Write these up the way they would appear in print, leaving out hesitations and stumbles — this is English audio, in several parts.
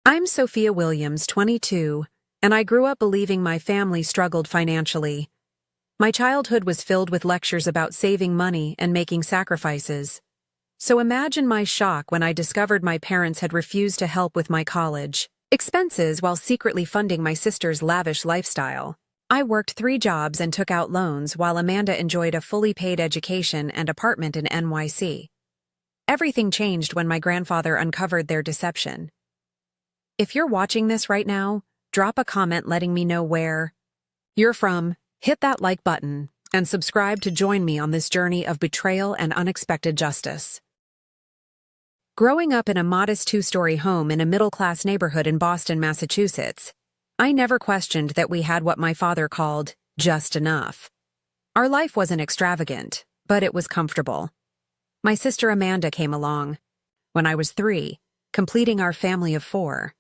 I'm Sophia Williams, 22, and I grew up believing my family struggled financially. My childhood was filled with lectures about saving money and making sacrifices. So imagine my shock when I discovered my parents had refused to help with my college expenses while secretly funding my sister's lavish lifestyle. I worked 3 jobs and took out loans while Amanda enjoyed a fully paid education and apartment in NYC. Everything changed when my grandfather uncovered their deception. If you're watching this right now, drop a comment letting me know where you're from, hit that like button, and subscribe to join me on this journey of betrayal and unexpected justice. Growing up in a modest 2-story home in a middle-class neighborhood in Boston, Massachusetts, I never questioned that we had what my father called just enough. Our life wasn't extravagant, but it was comfortable. My sister Amanda came along when I was 3, completing our family of 4.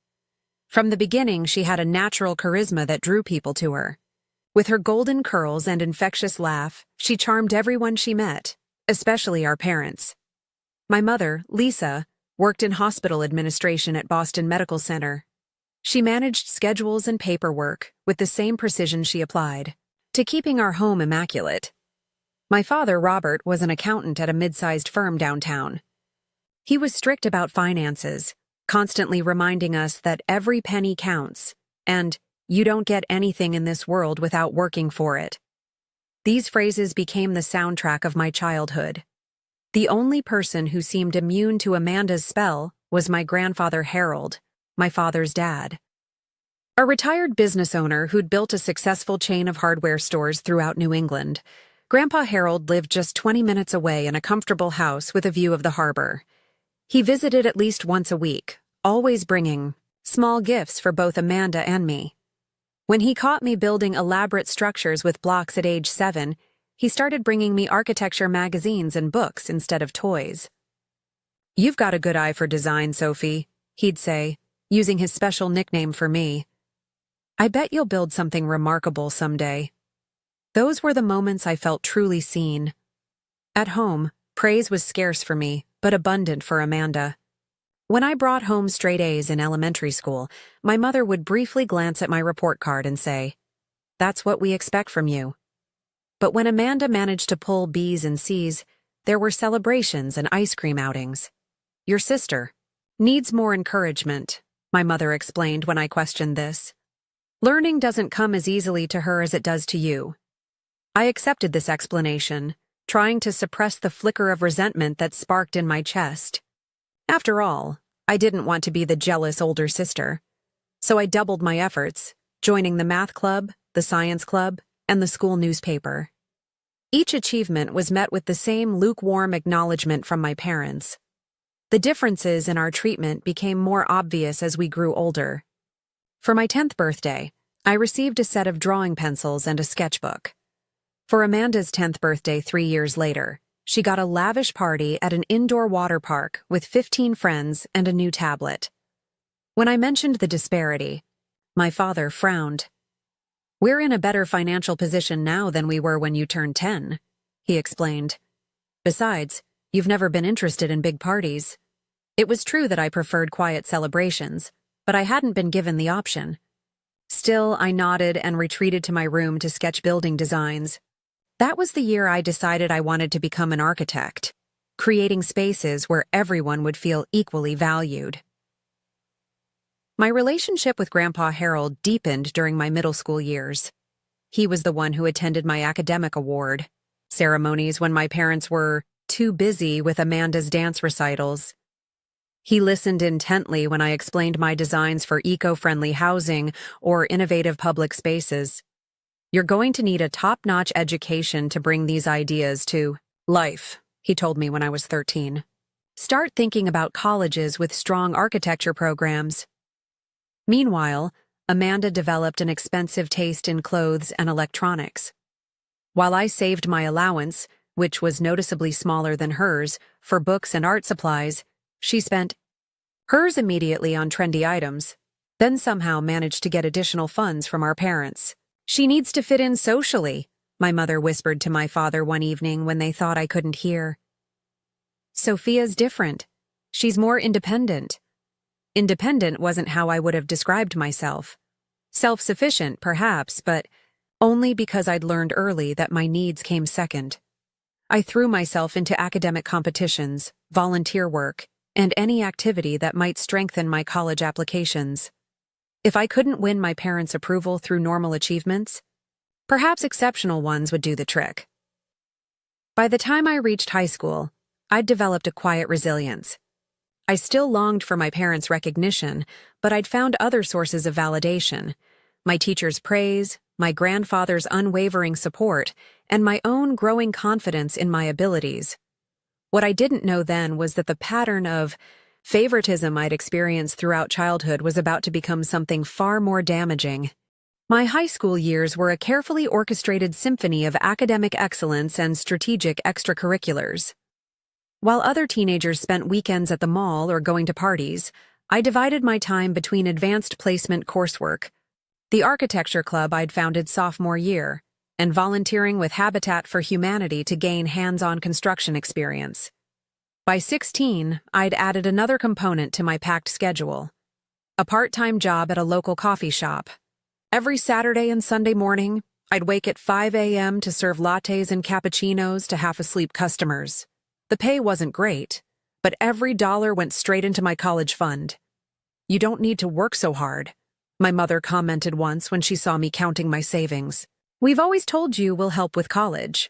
From the beginning, she had a natural charisma that drew people to her. With her golden curls and infectious laugh, she charmed everyone she met, especially our parents. My mother, Lisa, worked in hospital administration at Boston Medical Center. She managed schedules and paperwork with the same precision she applied to keeping our home immaculate. My father, Robert, was an accountant at a mid-sized firm downtown. He was strict about finances, constantly reminding us that every penny counts, and you don't get anything in this world without working for it. These phrases became the soundtrack of my childhood. The only person who seemed immune to Amanda's spell was my grandfather Harold, my father's dad. A retired business owner who'd built a successful chain of hardware stores throughout New England, Grandpa Harold lived just 20 minutes away in a comfortable house with a view of the harbor. He visited at least once a week, always bringing small gifts for both Amanda and me. When he caught me building elaborate structures with blocks at age 7, he started bringing me architecture magazines and books instead of toys. "You've got a good eye for design, Sophie," he'd say, using his special nickname for me. "I bet you'll build something remarkable someday." Those were the moments I felt truly seen. At home, praise was scarce for me, but abundant for Amanda. When I brought home straight A's in elementary school, my mother would briefly glance at my report card and say, "That's what we expect from you." But when Amanda managed to pull B's and C's, there were celebrations and ice cream outings. "Your sister needs more encouragement," my mother explained when I questioned this. "Learning doesn't come as easily to her as it does to you." I accepted this explanation, trying to suppress the flicker of resentment that sparked in my chest. After all, I didn't want to be the jealous older sister. So I doubled my efforts, joining the math club, the science club, and the school newspaper. Each achievement was met with the same lukewarm acknowledgement from my parents. The differences in our treatment became more obvious as we grew older. For my 10th birthday, I received a set of drawing pencils and a sketchbook. For Amanda's 10th birthday 3 years later, she got a lavish party at an indoor water park with 15 friends and a new tablet. When I mentioned the disparity, my father frowned. "We're in a better financial position now than we were when you turned 10, he explained. "Besides, you've never been interested in big parties." It was true that I preferred quiet celebrations, but I hadn't been given the option. Still, I nodded and retreated to my room to sketch building designs. That was the year I decided I wanted to become an architect, creating spaces where everyone would feel equally valued. My relationship with Grandpa Harold deepened during my middle school years. He was the one who attended my academic award ceremonies when my parents were too busy with Amanda's dance recitals. He listened intently when I explained my designs for eco-friendly housing or innovative public spaces. "You're going to need a top-notch education to bring these ideas to life," he told me when I was 13. "Start thinking about colleges with strong architecture programs." Meanwhile, Amanda developed an expensive taste in clothes and electronics. While I saved my allowance, which was noticeably smaller than hers, for books and art supplies, she spent hers immediately on trendy items, then somehow managed to get additional funds from our parents. "She needs to fit in socially," my mother whispered to my father one evening when they thought I couldn't hear. "Sophia's different. She's more independent." Independent wasn't how I would have described myself. Self-sufficient, perhaps, but only because I'd learned early that my needs came second. I threw myself into academic competitions, volunteer work, and any activity that might strengthen my college applications. If I couldn't win my parents' approval through normal achievements, perhaps exceptional ones would do the trick. By the time I reached high school, I'd developed a quiet resilience. I still longed for my parents' recognition, but I'd found other sources of validation: my teachers' praise, my grandfather's unwavering support, and my own growing confidence in my abilities. What I didn't know then was that the pattern of favoritism I'd experienced throughout childhood was about to become something far more damaging. My high school years were a carefully orchestrated symphony of academic excellence and strategic extracurriculars. While other teenagers spent weekends at the mall or going to parties, I divided my time between advanced placement coursework, the architecture club I'd founded sophomore year, and volunteering with Habitat for Humanity to gain hands-on construction experience. By 16, I'd added another component to my packed schedule: a part-time job at a local coffee shop. Every Saturday and Sunday morning, I'd wake at 5 a.m. to serve lattes and cappuccinos to half-asleep customers. The pay wasn't great, but every dollar went straight into my college fund. "You don't need to work so hard," my mother commented once when she saw me counting my savings. "We've always told you we'll help with college."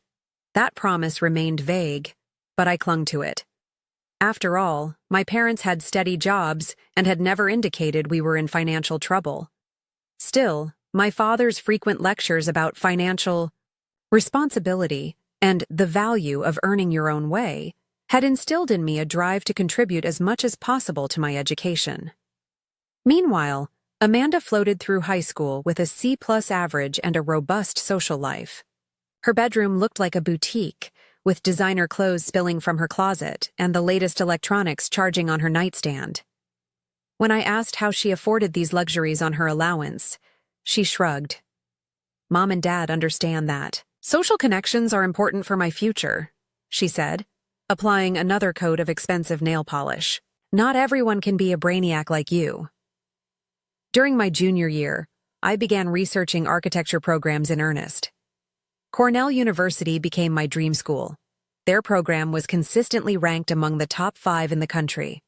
That promise remained vague, but I clung to it. After all, my parents had steady jobs and had never indicated we were in financial trouble. Still, my father's frequent lectures about financial responsibility and the value of earning your own way had instilled in me a drive to contribute as much as possible to my education. Meanwhile, Amanda floated through high school with a C+ average and a robust social life. Her bedroom looked like a boutique, with designer clothes spilling from her closet and the latest electronics charging on her nightstand. When I asked how she afforded these luxuries on her allowance, she shrugged. "Mom and Dad understand that. Social connections are important for my future," she said, applying another coat of expensive nail polish. "Not everyone can be a brainiac like you." During my junior year, I began researching architecture programs in earnest. Cornell University became my dream school. Their program was consistently ranked among the top 5 in the country.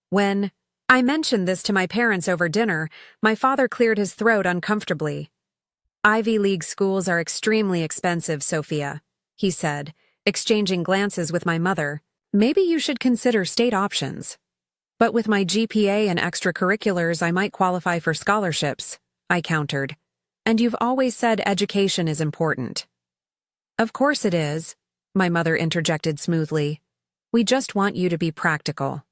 When I mentioned this to my parents over dinner, my father cleared his throat uncomfortably. "Ivy League schools are extremely expensive, Sophia," he said, exchanging glances with my mother. "Maybe you should consider state options." "But with my GPA and extracurriculars, I might qualify for scholarships," I countered. "And you've always said education is important." "Of course it is," my mother interjected smoothly. "We just want you to be practical."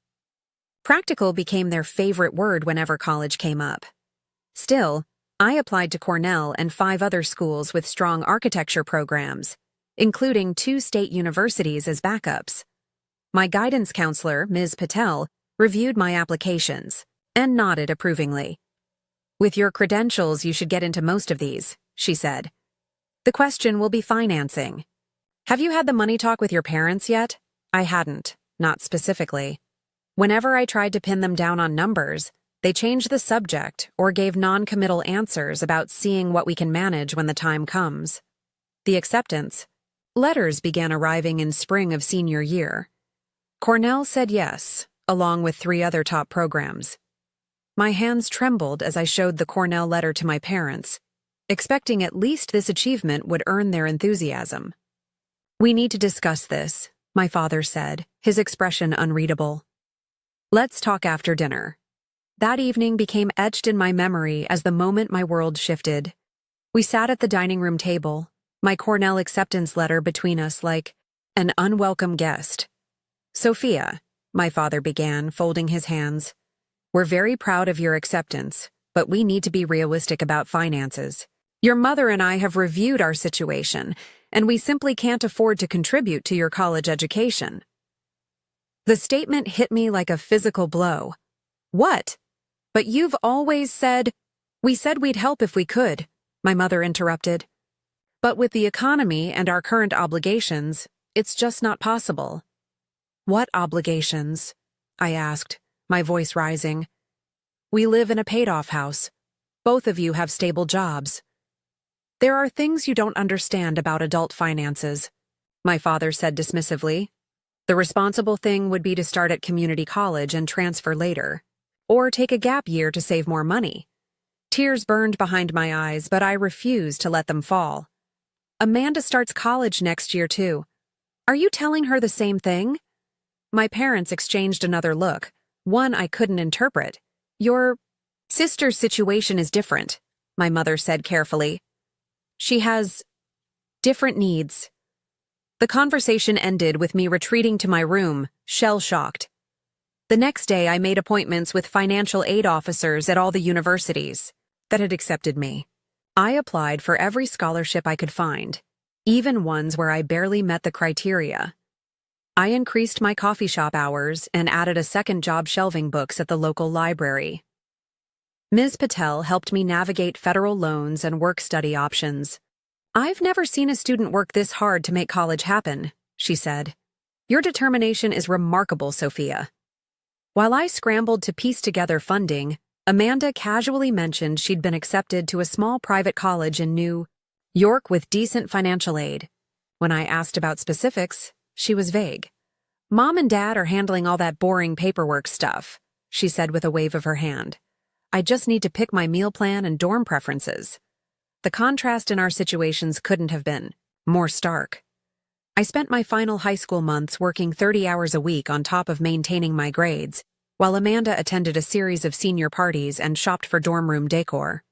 Practical became their favorite word whenever college came up. Still, I applied to Cornell and 5 other schools with strong architecture programs, including 2 state universities as backups. My guidance counselor, Ms. Patel, reviewed my applications and nodded approvingly. "With your credentials, you should get into most of these," she said. "The question will be financing." "Have you had the money talk with your parents yet?" I hadn't, not specifically. Whenever I tried to pin them down on numbers, they changed the subject or gave non-committal answers about seeing what we can manage when the time comes. The acceptance letters began arriving in spring of senior year. Cornell said yes, along with 3 other top programs. My hands trembled as I showed the Cornell letter to my parents, expecting at least this achievement would earn their enthusiasm. "We need to discuss this," my father said, his expression unreadable. "Let's talk after dinner." That evening became etched in my memory as the moment my world shifted. We sat at the dining room table, my Cornell acceptance letter between us like an unwelcome guest. "Sophia," my father began, folding his hands, "we're very proud of your acceptance, but we need to be realistic about finances. Your mother and I have reviewed our situation, and we simply can't afford to contribute to your college education." The statement hit me like a physical blow. "What? But you've always said—" "We said we'd help if we could," my mother interrupted. "But with the economy and our current obligations, it's just not possible." "What obligations?" I asked, my voice rising. We live in a paid-off house. Both of you have stable jobs. There are things you don't understand about adult finances, my father said dismissively. The responsible thing would be to start at community college and transfer later, or take a gap year to save more money. Tears burned behind my eyes, but I refused to let them fall. Amanda starts college next year, too. Are you telling her the same thing? My parents exchanged another look, one I couldn't interpret. Your sister's situation is different, my mother said carefully. She has different needs. The conversation ended with me retreating to my room, shell-shocked. The next day, I made appointments with financial aid officers at all the universities that had accepted me. I applied for every scholarship I could find, even ones where I barely met the criteria. I increased my coffee shop hours and added a second job shelving books at the local library. Ms. Patel helped me navigate federal loans and work-study options. I've never seen a student work this hard to make college happen, she said. Your determination is remarkable, Sophia. While I scrambled to piece together funding, Amanda casually mentioned she'd been accepted to a small private college in New York with decent financial aid. When I asked about specifics, she was vague. Mom and Dad are handling all that boring paperwork stuff, she said with a wave of her hand. I just need to pick my meal plan and dorm preferences. The contrast in our situations couldn't have been more stark. I spent my final high school months working 30 hours a week on top of maintaining my grades, while Amanda attended a series of senior parties and shopped for dorm room decor.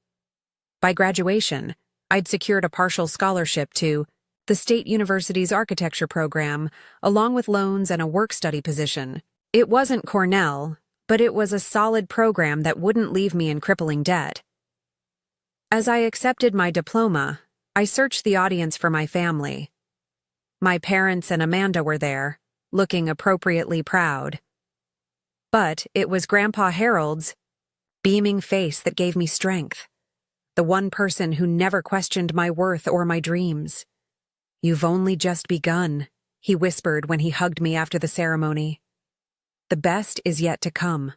By graduation, I'd secured a partial scholarship to the State University's architecture program, along with loans and a work-study position. It wasn't Cornell, but it was a solid program that wouldn't leave me in crippling debt. As I accepted my diploma, I searched the audience for my family. My parents and Amanda were there, looking appropriately proud. But it was Grandpa Harold's beaming face that gave me strength. The one person who never questioned my worth or my dreams. You've only just begun, he whispered when he hugged me after the ceremony. The best is yet to come.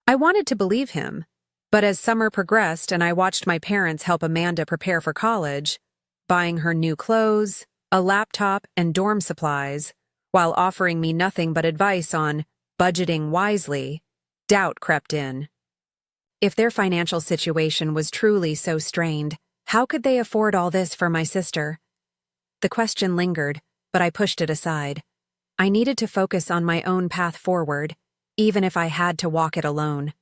I wanted to believe him. But as summer progressed and I watched my parents help Amanda prepare for college, buying her new clothes, a laptop, and dorm supplies, while offering me nothing but advice on budgeting wisely, doubt crept in. If their financial situation was truly so strained, how could they afford all this for my sister? The question lingered, but I pushed it aside. I needed to focus on my own path forward, even if I had to walk it alone.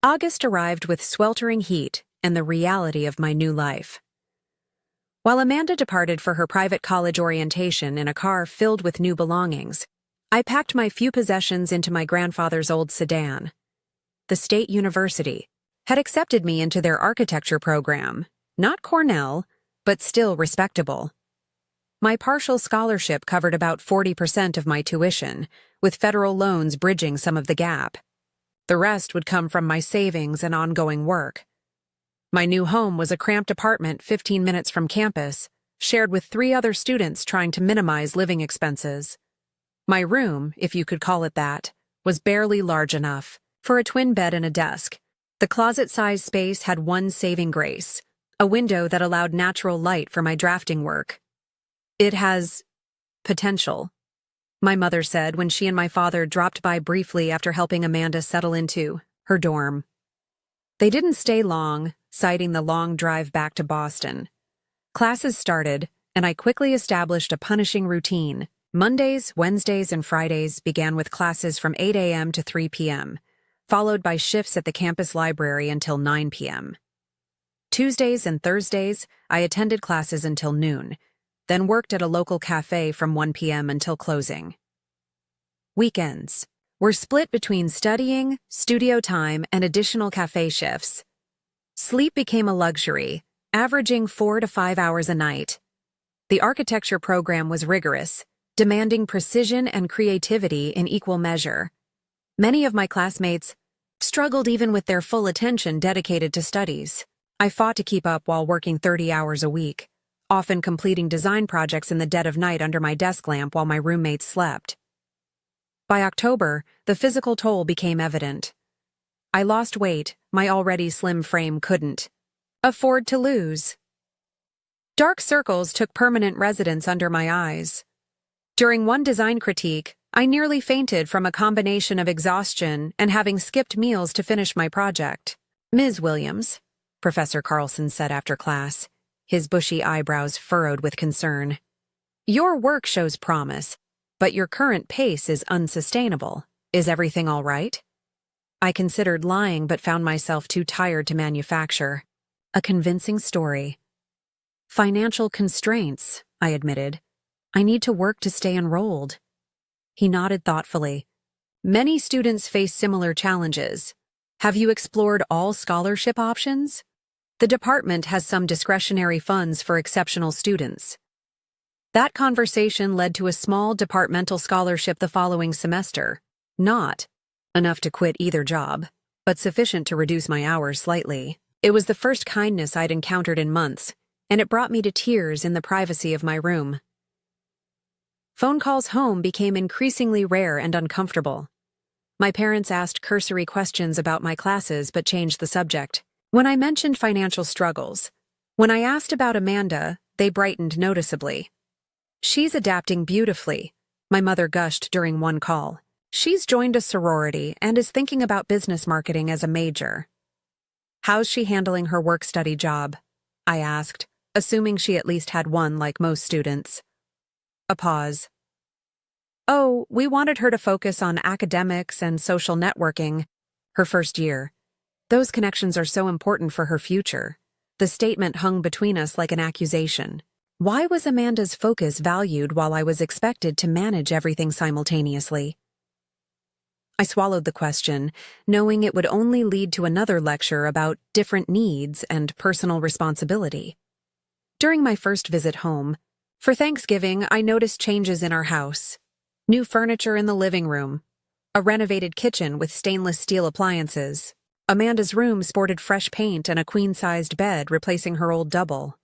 August arrived with sweltering heat and the reality of my new life. While Amanda departed for her private college orientation in a car filled with new belongings, I packed my few possessions into my grandfather's old sedan. The State University had accepted me into their architecture program, not Cornell, but still respectable. My partial scholarship covered about 40% of my tuition, with federal loans bridging some of the gap. The rest would come from my savings and ongoing work. My new home was a cramped apartment 15 minutes from campus, shared with 3 other students trying to minimize living expenses. My room, if you could call it that, was barely large enough for a twin bed and a desk. The closet-sized space had one saving grace, a window that allowed natural light for my drafting work. It has potential, my mother said when she and my father dropped by briefly after helping Amanda settle into her dorm. They didn't stay long, citing the long drive back to Boston. Classes started, and I quickly established a punishing routine. Mondays, Wednesdays, and Fridays began with classes from 8 a.m. to 3 p.m., followed by shifts at the campus library until 9 p.m. Tuesdays and Thursdays, I attended classes until noon, then worked at a local cafe from 1 p.m. until closing. Weekends were split between studying, studio time, and additional cafe shifts. Sleep became a luxury, averaging 4 to 5 hours a night. The architecture program was rigorous, demanding precision and creativity in equal measure. Many of my classmates struggled even with their full attention dedicated to studies. I fought to keep up while working 30 hours a week, often completing design projects in the dead of night under my desk lamp while my roommates slept. By October, the physical toll became evident. I lost weight my already slim frame couldn't afford to lose. Dark circles took permanent residence under my eyes. During one design critique, I nearly fainted from a combination of exhaustion and having skipped meals to finish my project. "Ms. Williams," Professor Carlson said after class, his bushy eyebrows furrowed with concern, "your work shows promise, but your current pace is unsustainable. Is everything all right?" I considered lying but found myself too tired to manufacture a convincing story. "Financial constraints," I admitted. "I need to work to stay enrolled." He nodded thoughtfully. "Many students face similar challenges. Have you explored all scholarship options? The department has some discretionary funds for exceptional students." That conversation led to a small departmental scholarship the following semester. Not enough to quit either job, but sufficient to reduce my hours slightly. It was the first kindness I'd encountered in months, and it brought me to tears in the privacy of my room. Phone calls home became increasingly rare and uncomfortable. My parents asked cursory questions about my classes but changed the subject. When I mentioned financial struggles, when I asked about Amanda, they brightened noticeably. "She's adapting beautifully," my mother gushed during one call. "She's joined a sorority and is thinking about business marketing as a major." "How's she handling her work-study job?" I asked, assuming she at least had one like most students. A pause. "Oh, we wanted her to focus on academics and social networking her first year. Those connections are so important for her future." The statement hung between us like an accusation. Why was Amanda's focus valued while I was expected to manage everything simultaneously? I swallowed the question, knowing it would only lead to another lecture about different needs and personal responsibility. During my first visit home, for Thanksgiving, I noticed changes in our house. New furniture in the living room, a renovated kitchen with stainless steel appliances. Amanda's room sported fresh paint and a queen-sized bed replacing her old double.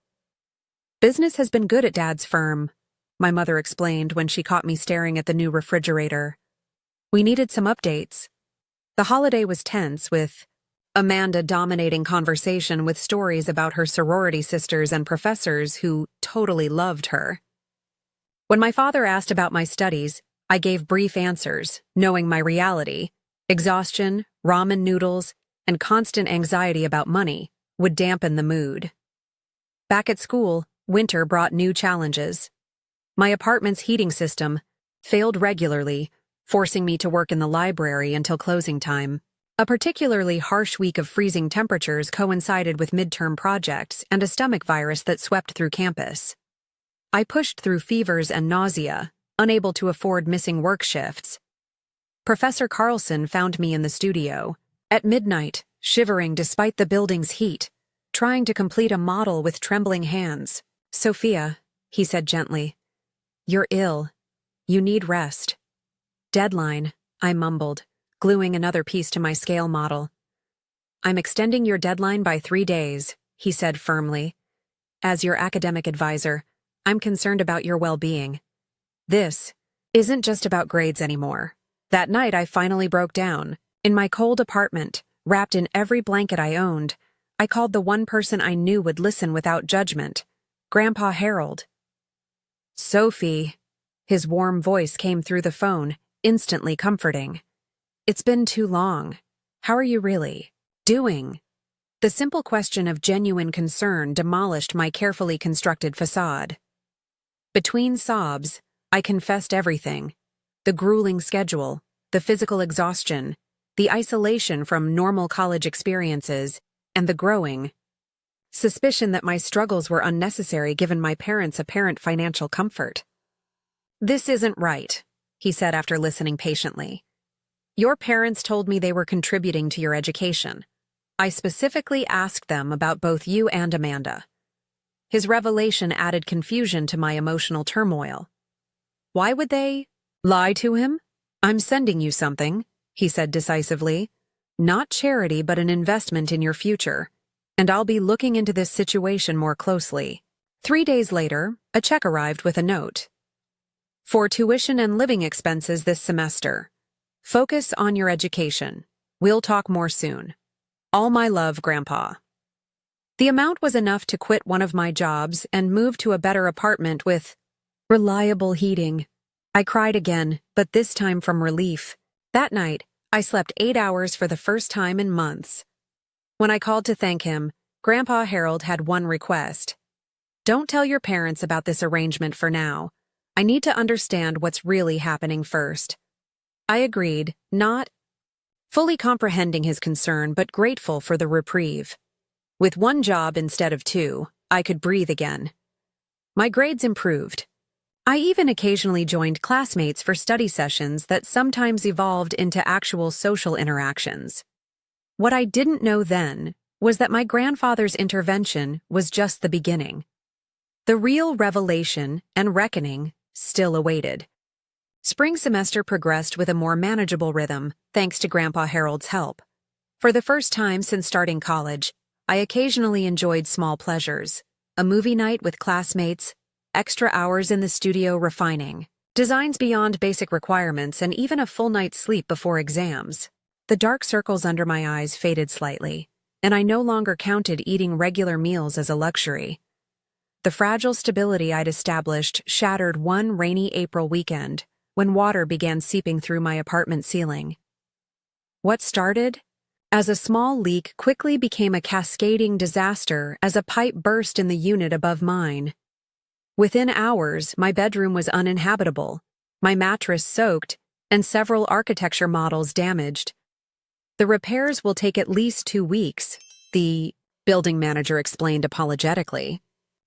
"Business has been good at Dad's firm," my mother explained when she caught me staring at the new refrigerator. "We needed some updates." The holiday was tense, with Amanda dominating conversation with stories about her sorority sisters and professors who totally loved her. When my father asked about my studies, I gave brief answers, knowing my reality. Exhaustion, ramen noodles, and constant anxiety about money would dampen the mood. Back at school, winter brought new challenges. My apartment's heating system failed regularly, forcing me to work in the library until closing time. A particularly harsh week of freezing temperatures coincided with midterm projects and a stomach virus that swept through campus. I pushed through fevers and nausea, unable to afford missing work shifts. Professor Carlson found me in the studio, at midnight, shivering despite the building's heat, trying to complete a model with trembling hands. "Sophia," he said gently, "you're ill. You need rest." "Deadline," I mumbled, gluing another piece to my scale model. "I'm extending your deadline by 3 days, he said firmly. "As your academic advisor, I'm concerned about your well-being. This isn't just about grades anymore." That night I finally broke down. In my cold apartment, wrapped in every blanket I owned, I called the one person I knew would listen without judgment, Grandpa Harold. "Sophie," his warm voice came through the phone, instantly comforting. "It's been too long. How are you really doing?" The simple question of genuine concern demolished my carefully constructed facade. Between sobs, I confessed everything: the grueling schedule, the physical exhaustion, the isolation from normal college experiences, and the growing suspicion that my struggles were unnecessary given my parents' apparent financial comfort. "This isn't right," he said after listening patiently. "Your parents told me they were contributing to your education. I specifically asked them about both you and Amanda." His revelation added confusion to my emotional turmoil. "Why would they lie to him? I'm sending you something," he said decisively. "Not charity, but an investment in your future. And I'll be looking into this situation more closely." 3 days later, a check arrived with a note. "For tuition and living expenses this semester. Focus on your education. We'll talk more soon. All my love, Grandpa. The amount was enough to quit one of my jobs and move to a better apartment with reliable heating. I cried again, but this time from relief. That night, I slept 8 hours for the first time in months. When I called to thank him, Grandpa Harold had one request. Don't tell your parents about this arrangement for now. I need to understand what's really happening first. I agreed, not fully comprehending his concern but grateful for the reprieve. With one job instead of two, I could breathe again. My grades improved. I even occasionally joined classmates for study sessions that sometimes evolved into actual social interactions. What I didn't know then was that my grandfather's intervention was just the beginning. The real revelation and reckoning still awaited. Spring semester progressed with a more manageable rhythm, thanks to Grandpa Harold's help. For the first time since starting college, I occasionally enjoyed small pleasures: a movie night with classmates, extra hours in the studio refining, designs beyond basic requirements, and even a full night's sleep before exams. The dark circles under my eyes faded slightly, and I no longer counted eating regular meals as a luxury. The fragile stability I'd established shattered one rainy April weekend when water began seeping through my apartment ceiling. What started as a small leak quickly became a cascading disaster as a pipe burst in the unit above mine. Within hours, my bedroom was uninhabitable, my mattress soaked, and several architecture models damaged. The repairs will take at least 2 weeks, the building manager explained apologetically.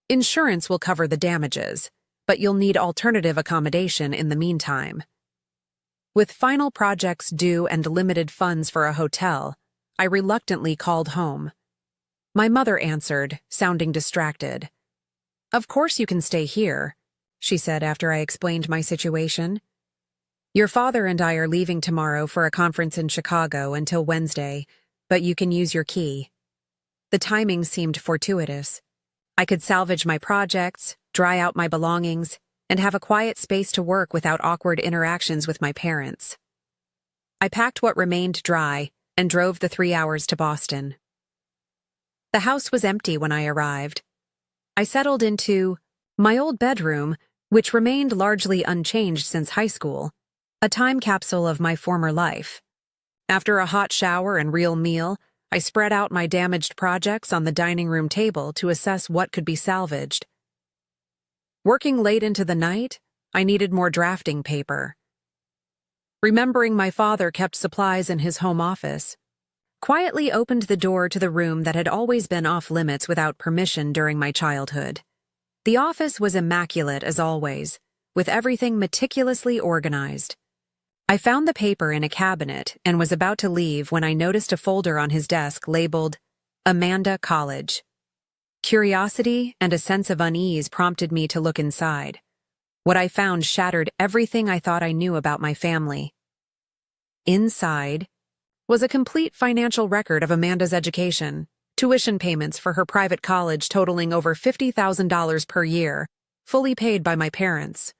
Insurance will cover the damages, but you'll need alternative accommodation in the meantime. With final projects due and limited funds for a hotel, I reluctantly called home. My mother answered, sounding distracted. "Of course you can stay here," she said after I explained my situation. "Your father and I are leaving tomorrow for a conference in Chicago until Wednesday, but you can use your key." The timing seemed fortuitous. I could salvage my projects, dry out my belongings, and have a quiet space to work without awkward interactions with my parents. I packed what remained dry and drove the 3 hours to Boston. The house was empty when I arrived. I settled into my old bedroom, which remained largely unchanged since high school, a time capsule of my former life. After a hot shower and real meal, I spread out my damaged projects on the dining room table to assess what could be salvaged. Working late into the night, I needed more drafting paper. Remembering my father kept supplies in his home office, quietly opened the door to the room that had always been off-limits without permission during my childhood. The office was immaculate as always, with everything meticulously organized. I found the paper in a cabinet and was about to leave when I noticed a folder on his desk labeled Amanda College. Curiosity and a sense of unease prompted me to look inside. What I found shattered everything I thought I knew about my family. Inside was a complete financial record of Amanda's education, tuition payments for her private college totaling over $50,000 per year, fully paid by my parents.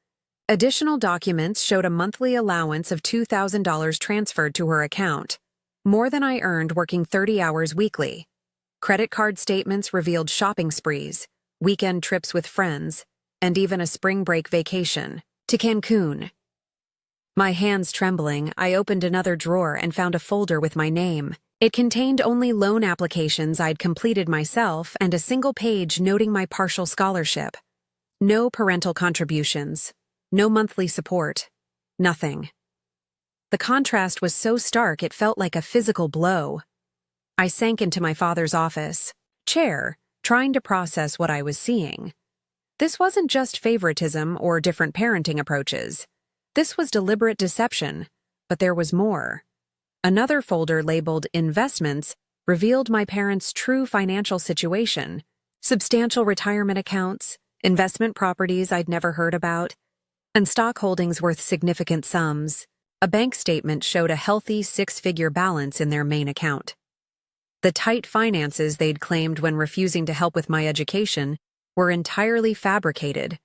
Additional documents showed a monthly allowance of $2,000 transferred to her account, more than I earned working 30 hours weekly. Credit card statements revealed shopping sprees, weekend trips with friends, and even a spring break vacation to Cancun. My hands trembling, I opened another drawer and found a folder with my name. It contained only loan applications I'd completed myself and a single page noting my partial scholarship. No parental contributions. No monthly support. Nothing. The contrast was so stark it felt like a physical blow. I sank into my father's office chair, trying to process what I was seeing. This wasn't just favoritism or different parenting approaches. This was deliberate deception, but there was more. Another folder labeled Investments revealed my parents' true financial situation: substantial retirement accounts, investment properties I'd never heard about, and stock holdings worth significant sums. A bank statement showed a healthy 6-figure balance in their main account. The tight finances they'd claimed when refusing to help with my education were entirely fabricated.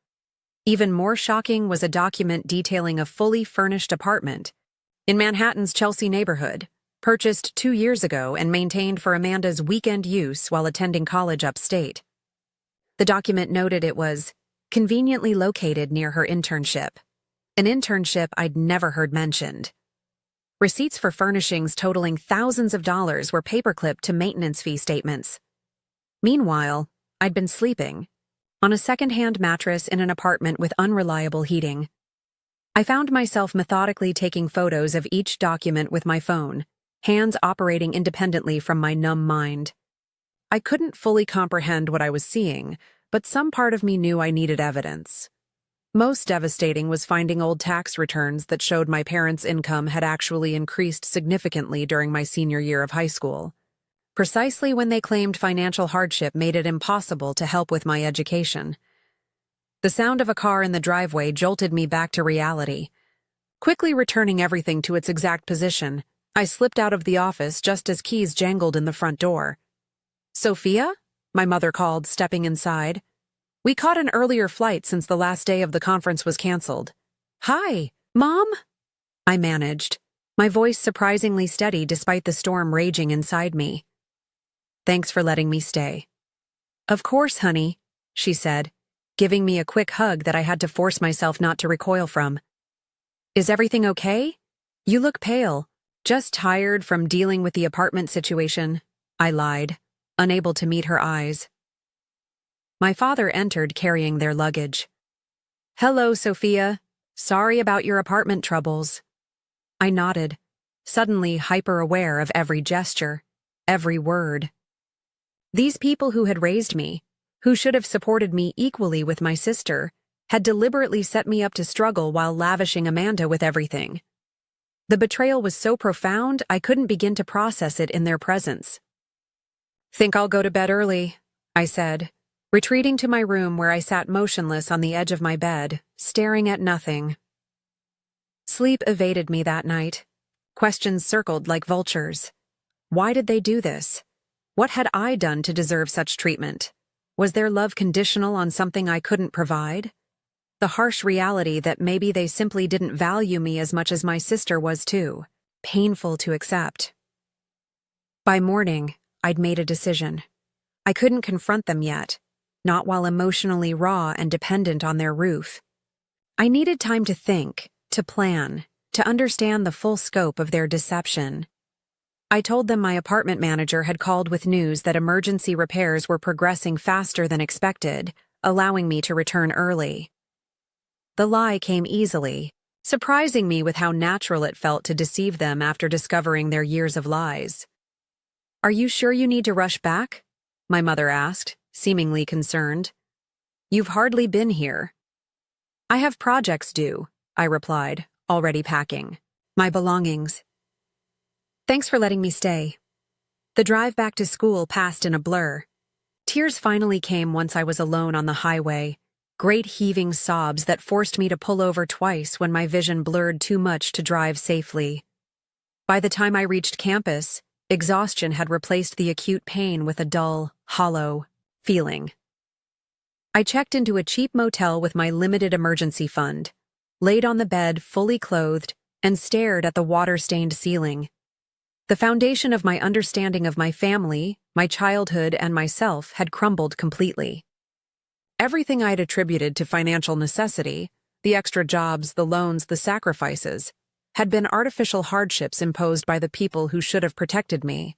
Even more shocking was a document detailing a fully furnished apartment in Manhattan's Chelsea neighborhood, purchased 2 years ago and maintained for Amanda's weekend use while attending college upstate. The document noted it was conveniently located near her internship, an internship I'd never heard mentioned. Receipts for furnishings totaling thousands of dollars were paperclipped to maintenance fee statements. Meanwhile, I'd been sleeping on a second-hand mattress in an apartment with unreliable heating. I found myself methodically taking photos of each document with my phone, hands operating independently from my numb mind. I couldn't fully comprehend what I was seeing, but some part of me knew I needed evidence. Most devastating was finding old tax returns that showed my parents' income had actually increased significantly during my senior year of high school, precisely when they claimed financial hardship made it impossible to help with my education. The sound of a car in the driveway jolted me back to reality. Quickly returning everything to its exact position, I slipped out of the office just as keys jangled in the front door. "Sophia?" my mother called, stepping inside. "We caught an earlier flight since the last day of the conference was canceled." "Hi, Mom?" I managed, my voice surprisingly steady despite the storm raging inside me. "Thanks for letting me stay." "Of course, honey," she said, giving me a quick hug that I had to force myself not to recoil from. "Is everything okay? You look pale." "Just tired from dealing with the apartment situation," I lied, unable to meet her eyes. My father entered carrying their luggage. "Hello, Sophia. Sorry about your apartment troubles." I nodded, suddenly hyper-aware of every gesture, every word. These people who had raised me, who should have supported me equally with my sister, had deliberately set me up to struggle while lavishing Amanda with everything. The betrayal was so profound I couldn't begin to process it in their presence. "Think I'll go to bed early," I said, retreating to my room where I sat motionless on the edge of my bed, staring at nothing. Sleep evaded me that night. Questions circled like vultures. Why did they do this? What had I done to deserve such treatment? Was their love conditional on something I couldn't provide? The harsh reality that maybe they simply didn't value me as much as my sister was too. Painful to accept. By morning, I'd made a decision. I couldn't confront them yet, not while emotionally raw and dependent on their roof. I needed time to think, to plan, to understand the full scope of their deception. I told them my apartment manager had called with news that emergency repairs were progressing faster than expected, allowing me to return early. The lie came easily, surprising me with how natural it felt to deceive them after discovering their years of lies. "Are you sure you need to rush back?" my mother asked, seemingly concerned. "You've hardly been here." "I have projects due," I replied, already packing my belongings. "Thanks for letting me stay." The drive back to school passed in a blur. Tears finally came once I was alone on the highway, great heaving sobs that forced me to pull over twice when my vision blurred too much to drive safely. By the time I reached campus, exhaustion had replaced the acute pain with a dull, hollow feeling. I checked into a cheap motel with my limited emergency fund, laid on the bed fully clothed, and stared at the water-stained ceiling. The foundation of my understanding of my family, my childhood, and myself had crumbled completely. Everything I'd attributed to financial necessity, the extra jobs, the loans, the sacrifices, had been artificial hardships imposed by the people who should have protected me.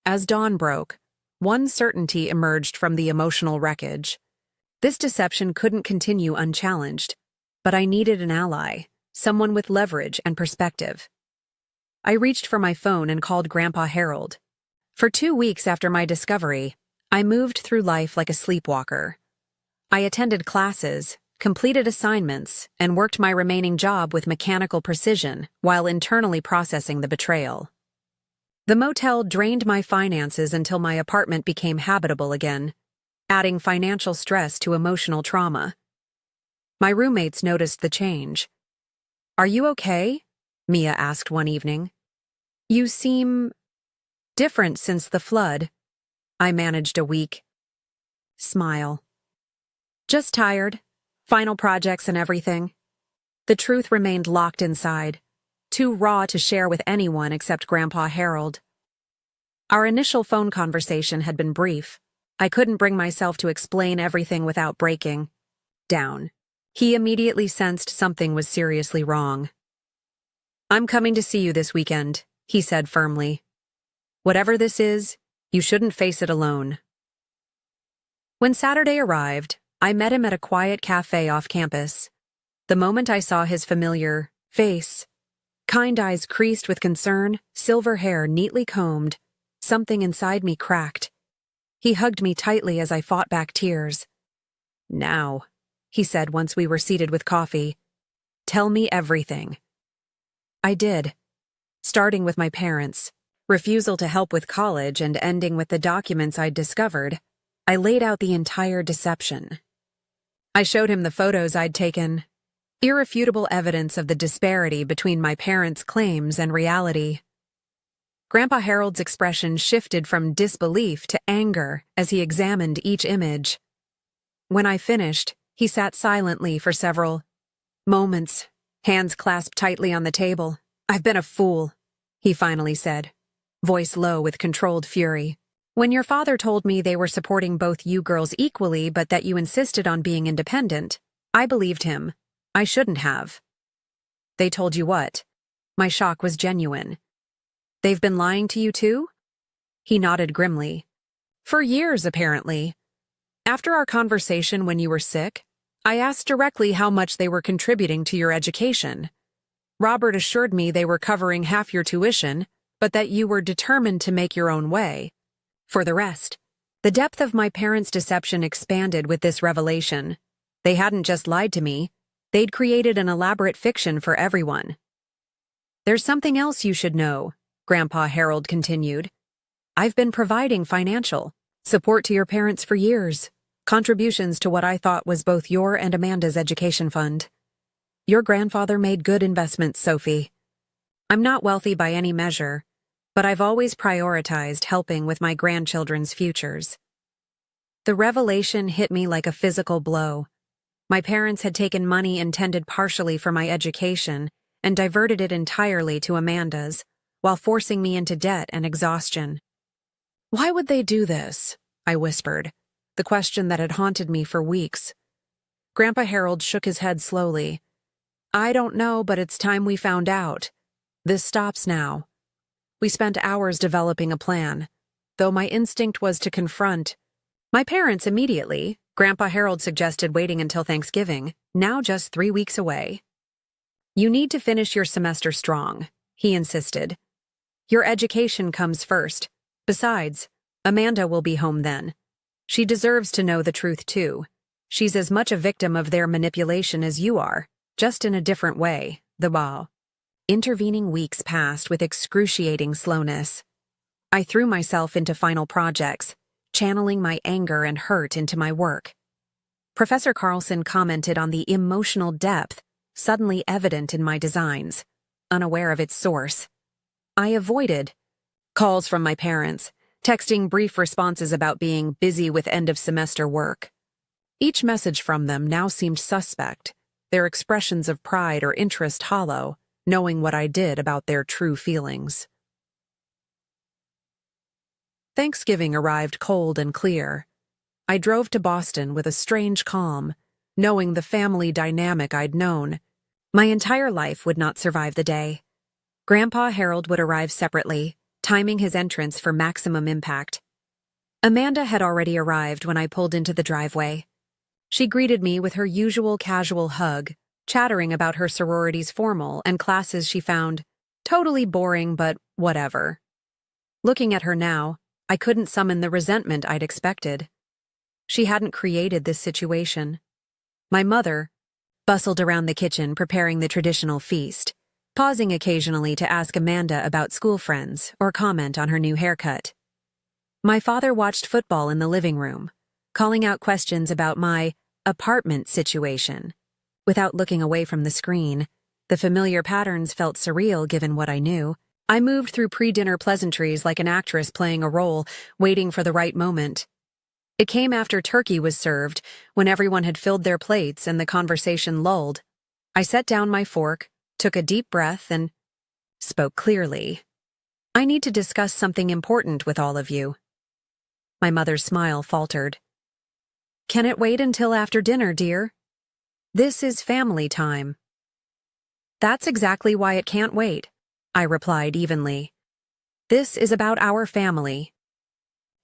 As dawn broke, one certainty emerged from the emotional wreckage. This deception couldn't continue unchallenged, but I needed an ally, someone with leverage and perspective. I reached for my phone and called Grandpa Harold. For 2 weeks after my discovery, I moved through life like a sleepwalker. I attended classes, completed assignments, and worked my remaining job with mechanical precision while internally processing the betrayal. The motel drained my finances until my apartment became habitable again, adding financial stress to emotional trauma. My roommates noticed the change. "Are you okay?" Mia asked one evening. "You seem different since the flood." I managed a weak smile. "Just tired. Final projects and everything." The truth remained locked inside. too raw to share with anyone except Grandpa Harold. Our initial phone conversation had been brief. I couldn't bring myself to explain everything without breaking down. He immediately sensed something was seriously wrong. "I'm coming to see you this weekend," he said firmly. "Whatever this is, you shouldn't face it alone." When Saturday arrived, I met him at a quiet cafe off campus. The moment I saw his familiar face, kind eyes creased with concern, silver hair neatly combed, something inside me cracked. He hugged me tightly as I fought back tears. "Now," he said once we were seated with coffee, "tell me everything." I did, starting with my parents' refusal to help with college and ending with the documents I'd discovered. I laid out the entire deception. I showed him the photos I'd taken, irrefutable evidence of the disparity between my parents' claims and reality. Grandpa Harold's expression shifted from disbelief to anger as he examined each image. When I finished, he sat silently for several moments, hands clasped tightly on the table. "I've been a fool," he finally said, voice low with controlled fury. "When your father told me they were supporting both you girls equally but that you insisted on being independent, I believed him. I shouldn't have." "They told you what?" My shock was genuine. "They've been lying to you too?" He nodded grimly. "For years, apparently. After our conversation when you were sick, I asked directly how much they were contributing to your education. Robert assured me they were covering half your tuition, but that you were determined to make your own way. For the rest, the depth of my parents' deception expanded with this revelation. They hadn't just lied to me, they'd created an elaborate fiction for everyone." "There's something else you should know," Grandpa Harold continued. "I've been providing financial support to your parents for years, contributions to what I thought was both your and Amanda's education fund. Your grandfather made good investments, Sophie. I'm not wealthy by any measure, but I've always prioritized helping with my grandchildren's futures." The revelation hit me like a physical blow. My parents had taken money intended partially for my education and diverted it entirely to Amanda's, while forcing me into debt and exhaustion. "Why would they do this?" I whispered, the question that had haunted me for weeks. Grandpa Harold shook his head slowly. "I don't know, but it's time we found out. This stops now." We spent hours developing a plan, though my instinct was to confront my parents immediately. Grandpa Harold suggested waiting until Thanksgiving, now just 3 weeks away. "You need to finish your semester strong," he insisted. "Your education comes first. Besides, Amanda will be home then. She deserves to know the truth too. She's as much a victim of their manipulation as you are, just in a different way." Intervening weeks passed with excruciating slowness. I threw myself into final projects, channeling my anger and hurt into my work. Professor Carlson commented on the emotional depth suddenly evident in my designs, unaware of its source. I avoided calls from my parents, texting brief responses about being busy with end-of-semester work. Each message from them now seemed suspect, their expressions of pride or interest hollow, knowing what I did about their true feelings. Thanksgiving arrived cold and clear. I drove to Boston with a strange calm, knowing the family dynamic I'd known. My entire life would not survive the day. Grandpa Harold would arrive separately, timing his entrance for maximum impact. Amanda had already arrived when I pulled into the driveway. She greeted me with her usual casual hug, chattering about her sorority's formal and classes she found totally boring, but whatever. Looking at her now, I couldn't summon the resentment I'd expected. She hadn't created this situation. My mother bustled around the kitchen preparing the traditional feast, pausing occasionally to ask Amanda about school friends or comment on her new haircut. My father watched football in the living room, calling out questions about my apartment situation. Without looking away from the screen, the familiar patterns felt surreal given what I knew. I moved through pre-dinner pleasantries like an actress playing a role, waiting for the right moment. It came after turkey was served, when everyone had filled their plates and the conversation lulled. I set down my fork, took a deep breath, and spoke clearly. "I need to discuss something important with all of you." My mother's smile faltered. "Can it wait until after dinner, dear? This is family time." "That's exactly why it can't wait," I replied evenly. "This is about our family."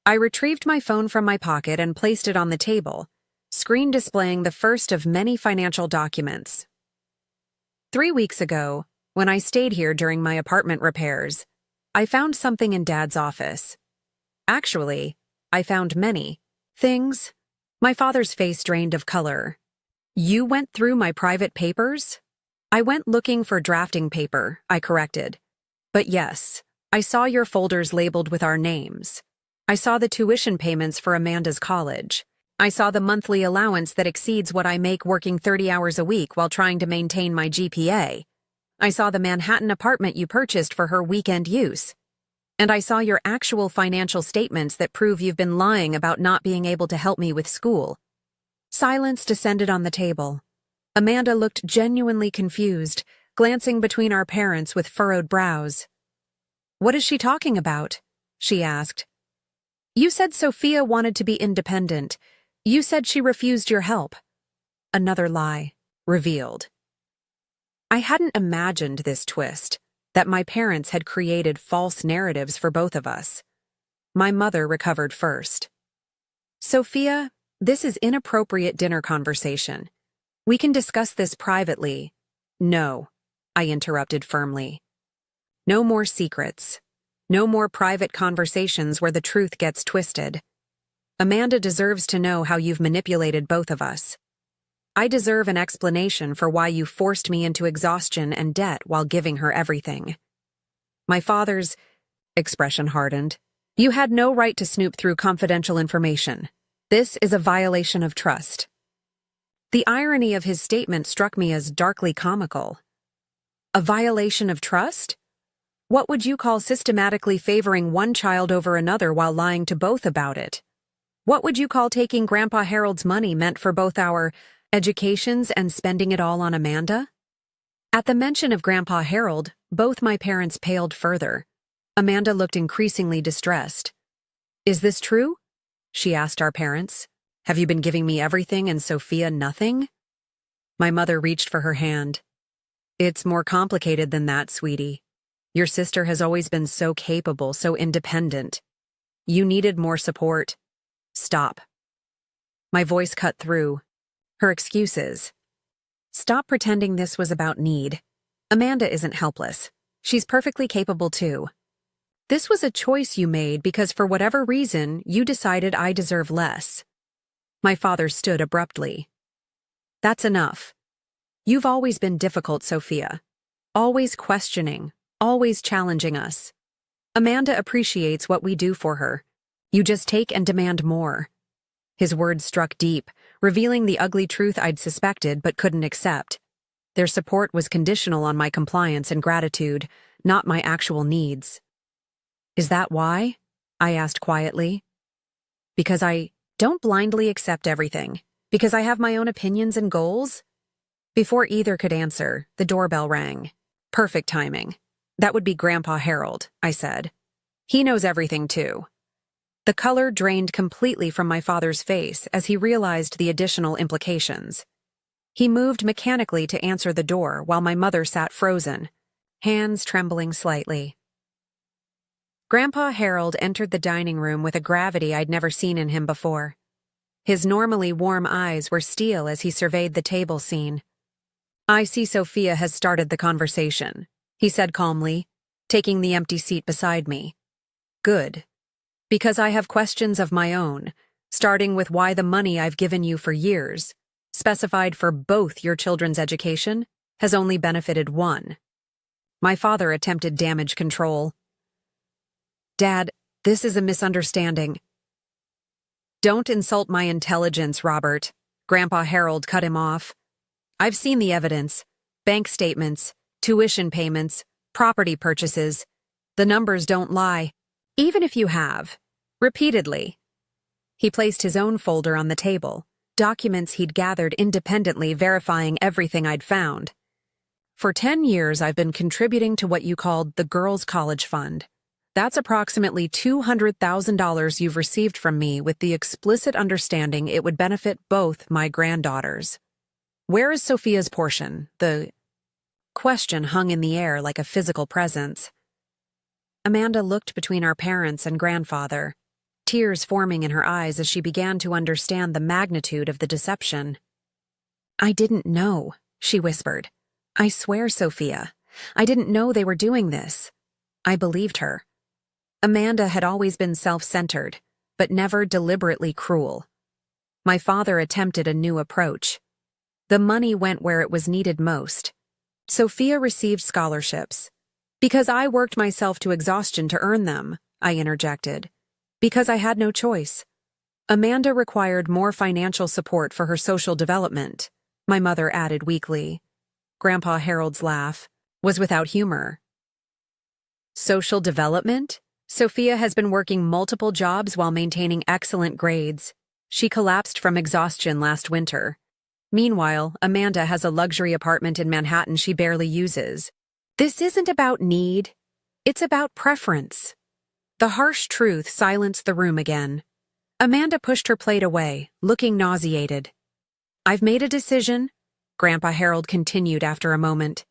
I retrieved my phone from my pocket and placed it on the table, screen displaying the first of many financial documents. 3 weeks ago, when I stayed here during my apartment repairs, I found something in Dad's office. Actually, I found many things. My father's face drained of color. "You went through my private papers?" "I went looking for drafting paper," I corrected. "But yes, I saw your folders labeled with our names. I saw the tuition payments for Amanda's college. I saw the monthly allowance that exceeds what I make working 30 hours a week while trying to maintain my GPA. I saw the Manhattan apartment you purchased for her weekend use. And I saw your actual financial statements that prove you've been lying about not being able to help me with school." Silence descended on the table. Amanda looked genuinely confused, glancing between our parents with furrowed brows. "What is she talking about?" she asked. "You said Sophia wanted to be independent. You said she refused your help." Another lie, revealed. I hadn't imagined this twist, that my parents had created false narratives for both of us. My mother recovered first. "Sophia, this is inappropriate dinner conversation. We can discuss this privately." "No," I interrupted firmly. "No more secrets. No more private conversations where the truth gets twisted. Amanda deserves to know how you've manipulated both of us. I deserve an explanation for why you forced me into exhaustion and debt while giving her everything." My father's expression hardened. "You had no right to snoop through confidential information. This is a violation of trust." The irony of his statement struck me as darkly comical. A violation of trust? What would you call systematically favoring one child over another while lying to both about it? What would you call taking Grandpa Harold's money meant for both our educations and spending it all on Amanda? At the mention of Grandpa Harold, both my parents paled further. Amanda looked increasingly distressed. "Is this true?" she asked our parents. "Have you been giving me everything and Sophia nothing?" My mother reached for her hand. "It's more complicated than that, sweetie. Your sister has always been so capable, so independent. You needed more support. Stop." My voice cut through. Her excuses. "Stop pretending this was about need. Amanda isn't helpless. She's perfectly capable too. This was a choice you made because for whatever reason, you decided I deserve less." My father stood abruptly. "That's enough. You've always been difficult, Sophia. Always questioning, always challenging us. Amanda appreciates what we do for her. You just take and demand more." His words struck deep, revealing the ugly truth I'd suspected but couldn't accept. Their support was conditional on my compliance and gratitude, not my actual needs. "Is that why?" I asked quietly. "Because I don't blindly accept everything. Because I have my own opinions and goals." Before either could answer, the doorbell rang. Perfect timing. "That would be Grandpa Harold," I said. "He knows everything too." The color drained completely from my father's face as he realized the additional implications. He moved mechanically to answer the door while my mother sat frozen, hands trembling slightly. Grandpa Harold entered the dining room with a gravity I'd never seen in him before. His normally warm eyes were steel as he surveyed the table scene. "I see Sophia has started the conversation," he said calmly, taking the empty seat beside me. "Good. Because I have questions of my own, starting with why the money I've given you for years, specified for both your children's education, has only benefited one." My father attempted damage control. "Dad, this is a misunderstanding." "Don't insult my intelligence, Robert," Grandpa Harold cut him off. "I've seen the evidence. Bank statements, tuition payments, property purchases. The numbers don't lie. Even if you have. Repeatedly." He placed his own folder on the table, documents he'd gathered independently verifying everything I'd found. For 10 years, I've been contributing to what you called the Girls' College Fund. That's approximately $200,000 you've received from me with the explicit understanding it would benefit both my granddaughters. Where is Sophia's portion? The question hung in the air like a physical presence. Amanda looked between our parents and grandfather, tears forming in her eyes as she began to understand the magnitude of the deception. "I didn't know," she whispered. "I swear, Sophia, I didn't know they were doing this." I believed her. Amanda had always been self-centered, but never deliberately cruel. My father attempted a new approach. The money went where it was needed most. Sophia received scholarships. "Because I worked myself to exhaustion to earn them," I interjected. "Because I had no choice." Amanda required more financial support for her social development, my mother added weakly. Grandpa Harold's laugh was without humor. Social development? Sophia has been working multiple jobs while maintaining excellent grades. She collapsed from exhaustion last winter. Meanwhile, Amanda has a luxury apartment in Manhattan she barely uses. This isn't about need. It's about preference. The harsh truth silenced the room again. Amanda pushed her plate away, looking nauseated. "I've made a decision," Grandpa Harold continued after a moment.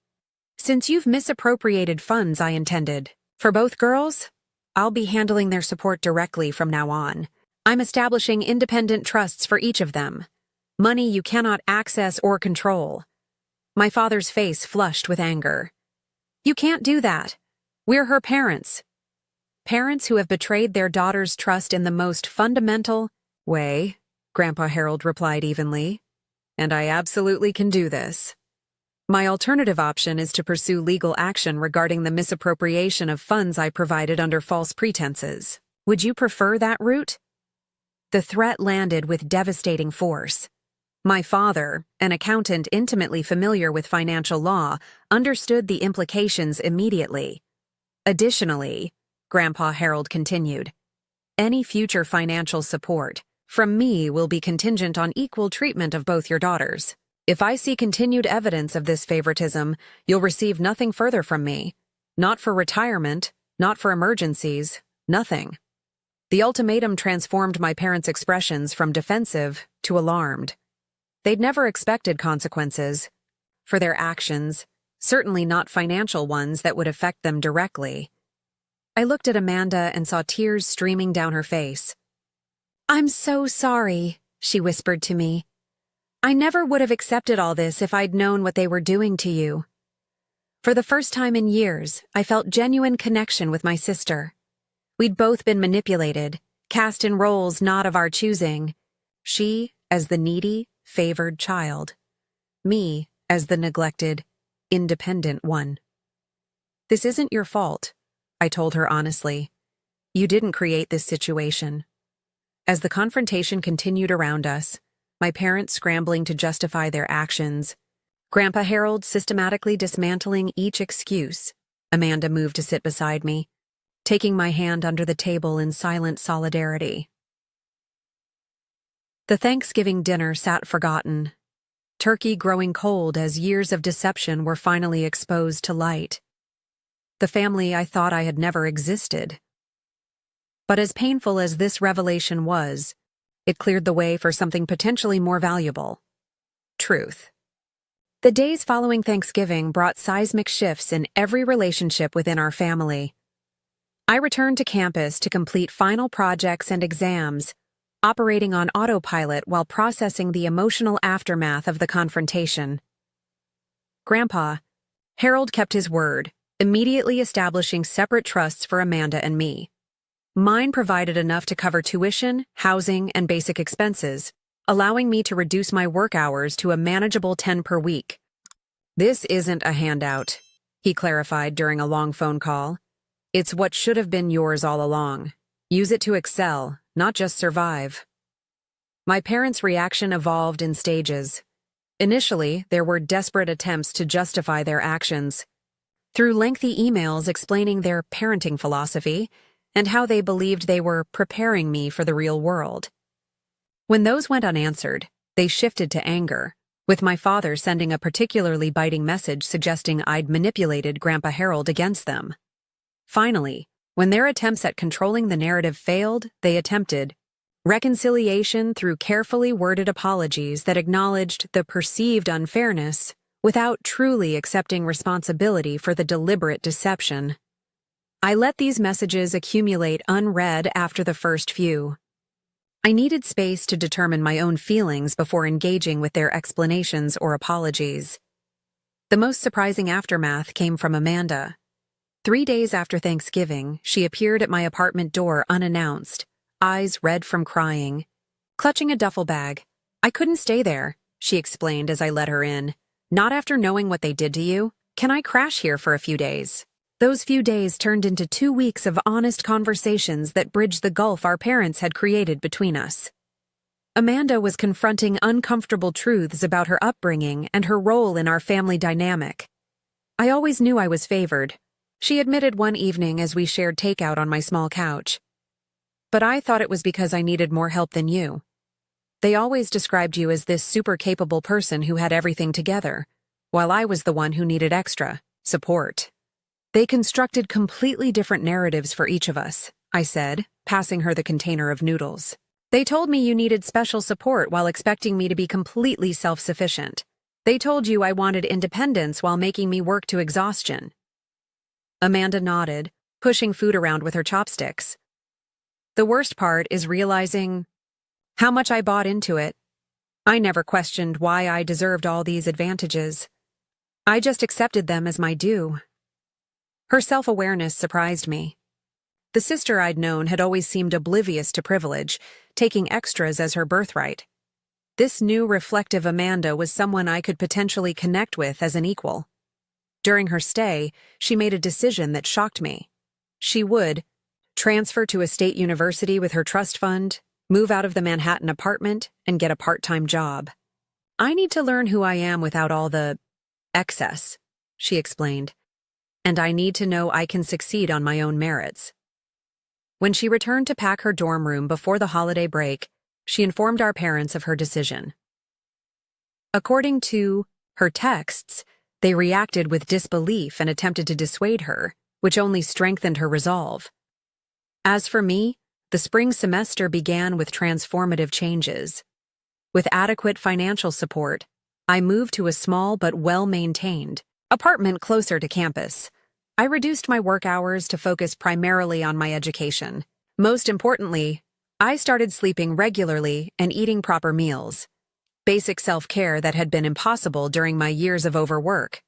"Since you've misappropriated funds I intended for both girls, I'll be handling their support directly from now on. I'm establishing independent trusts for each of them. Money you cannot access or control." My father's face flushed with anger. "You can't do that. We're her parents. Parents who have betrayed their daughter's trust in the most fundamental way," Grandpa Harold replied evenly. "And I absolutely can do this. My alternative option is to pursue legal action regarding the misappropriation of funds I provided under false pretenses. Would you prefer that route?" The threat landed with devastating force. My father, an accountant intimately familiar with financial law, understood the implications immediately. Additionally, Grandpa Harold continued, "Any future financial support from me will be contingent on equal treatment of both your daughters. If I see continued evidence of this favoritism, you'll receive nothing further from me. Not for retirement, not for emergencies, nothing." The ultimatum transformed my parents' expressions from defensive to alarmed. They'd never expected consequences for their actions, certainly not financial ones that would affect them directly. I looked at Amanda and saw tears streaming down her face. "I'm so sorry," she whispered to me. "I never would have accepted all this if I'd known what they were doing to you." For the first time in years, I felt genuine connection with my sister. We'd both been manipulated, cast in roles not of our choosing. She as the needy, favored child. Me as the neglected, independent one. "This isn't your fault," I told her honestly. "You didn't create this situation." As the confrontation continued around us, my parents scrambling to justify their actions, Grandpa Harold systematically dismantling each excuse, Amanda moved to sit beside me, taking my hand under the table in silent solidarity. The Thanksgiving dinner sat forgotten, turkey growing cold as years of deception were finally exposed to light. The family I thought I had never existed. But as painful as this revelation was, it cleared the way for something potentially more valuable: truth. The days following Thanksgiving brought seismic shifts in every relationship within our family. I returned to campus to complete final projects and exams, operating on autopilot while processing the emotional aftermath of the confrontation. Grandpa Harold kept his word, immediately establishing separate trusts for Amanda and me. Mine provided enough to cover tuition, housing, and basic expenses, allowing me to reduce my work hours to a manageable 10 per week. "This isn't a handout," he clarified during a long phone call. "It's what should have been yours all along. Use it to excel, not just survive." My parents' reaction evolved in stages. Initially, there were desperate attempts to justify their actions. Through lengthy emails explaining their parenting philosophy and how they believed they were preparing me for the real world. When those went unanswered, they shifted to anger. with my father sending a particularly biting message suggesting I'd manipulated Grandpa Harold against them. Finally, when their attempts at controlling the narrative failed, they attempted reconciliation through carefully worded apologies that acknowledged the perceived unfairness without truly accepting responsibility for the deliberate deception. I let these messages accumulate unread after the first few. I needed space to determine my own feelings before engaging with their explanations or apologies. The most surprising aftermath came from Amanda. 3 days after Thanksgiving, she appeared at my apartment door unannounced, eyes red from crying, clutching a duffel bag. "I couldn't stay there," she explained as I let her in. "Not after knowing what they did to you. Can I crash here for a few days?" Those few days turned into 2 weeks of honest conversations that bridged the gulf our parents had created between us. Amanda was confronting uncomfortable truths about her upbringing and her role in our family dynamic. I always knew I was favored, she admitted one evening as we shared takeout on my small couch. "But I thought it was because I needed more help than you. They always described you as this super capable person who had everything together, while I was the one who needed extra support." They constructed completely different narratives for each of us, I said, passing her the container of noodles. "They told me you needed special support while expecting me to be completely self-sufficient. They told you I wanted independence while making me work to exhaustion." Amanda nodded, pushing food around with her chopsticks. "The worst part is realizing how much I bought into it. I never questioned why I deserved all these advantages. I just accepted them as my due." Her self-awareness surprised me. The sister I'd known had always seemed oblivious to privilege, taking extras as her birthright. This new reflective Amanda was someone I could potentially connect with as an equal. During her stay, she made a decision that shocked me. She would transfer to a state university with her trust fund, move out of the Manhattan apartment, and get a part-time job. "I need to learn who I am without all the excess," she explained. "And I need to know I can succeed on my own merits." When she returned to pack her dorm room before the holiday break, she informed our parents of her decision. According to her texts, they reacted with disbelief and attempted to dissuade her, which only strengthened her resolve. As for me, the spring semester began with transformative changes. With adequate financial support, I moved to a small but well-maintained apartment closer to campus. I reduced my work hours to focus primarily on my education. Most importantly, I started sleeping regularly and eating proper meals, basic self-care that had been impossible during my years of overwork.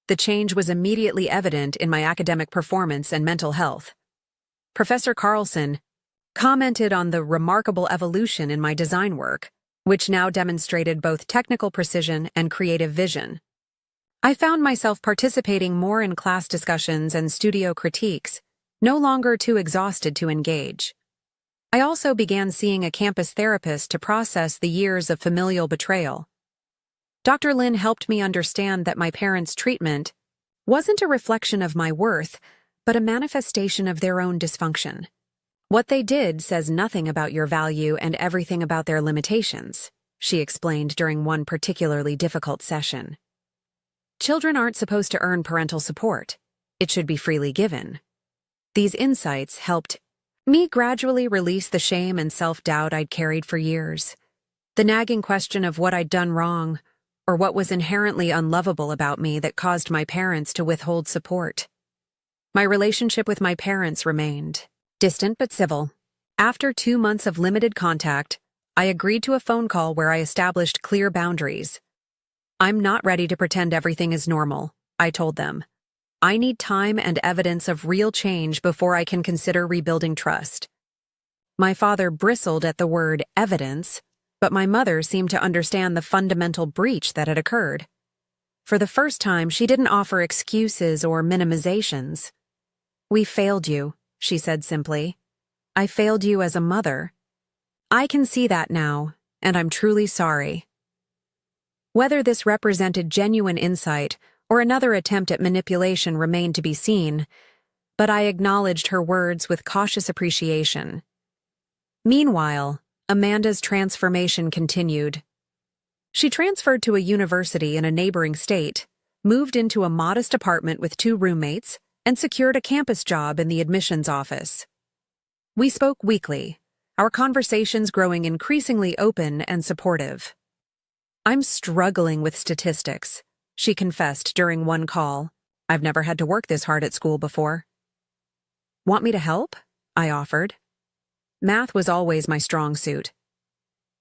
The change was immediately evident in my academic performance and mental health. Professor Carlson commented on the remarkable evolution in my design work, which now demonstrated both technical precision and creative vision. I found myself participating more in class discussions and studio critiques, no longer too exhausted to engage. I also began seeing a campus therapist to process the years of familial betrayal. Dr. Lin helped me understand that my parents' treatment wasn't a reflection of my worth, but a manifestation of their own dysfunction. "What they did says nothing about your value and everything about their limitations," she explained during one particularly difficult session. "Children aren't supposed to earn parental support. It should be freely given." These insights helped me gradually release the shame and self-doubt I'd carried for years. The nagging question of what I'd done wrong, or what was inherently unlovable about me that caused my parents to withhold support. My relationship with my parents remained distant but civil. After 2 months of limited contact, I agreed to a phone call where I established clear boundaries. "I'm not ready to pretend everything is normal," I told them. "I need time and evidence of real change before I can consider rebuilding trust." My father bristled at the word evidence, but my mother seemed to understand the fundamental breach that had occurred. For the first time, she didn't offer excuses or minimizations. "We failed you," she said simply. "I failed you as a mother. I can see that now, and I'm truly sorry." Whether this represented genuine insight or another attempt at manipulation remained to be seen, but I acknowledged her words with cautious appreciation. Meanwhile, Amanda's transformation continued. She transferred to a university in a neighboring state, moved into a modest apartment with 2 roommates, and secured a campus job in the admissions office. We spoke weekly, our conversations growing increasingly open and supportive. "I'm struggling with statistics," she confessed during one call. "I've never had to work this hard at school before." "Want me to help?" I offered. Math was always my strong suit.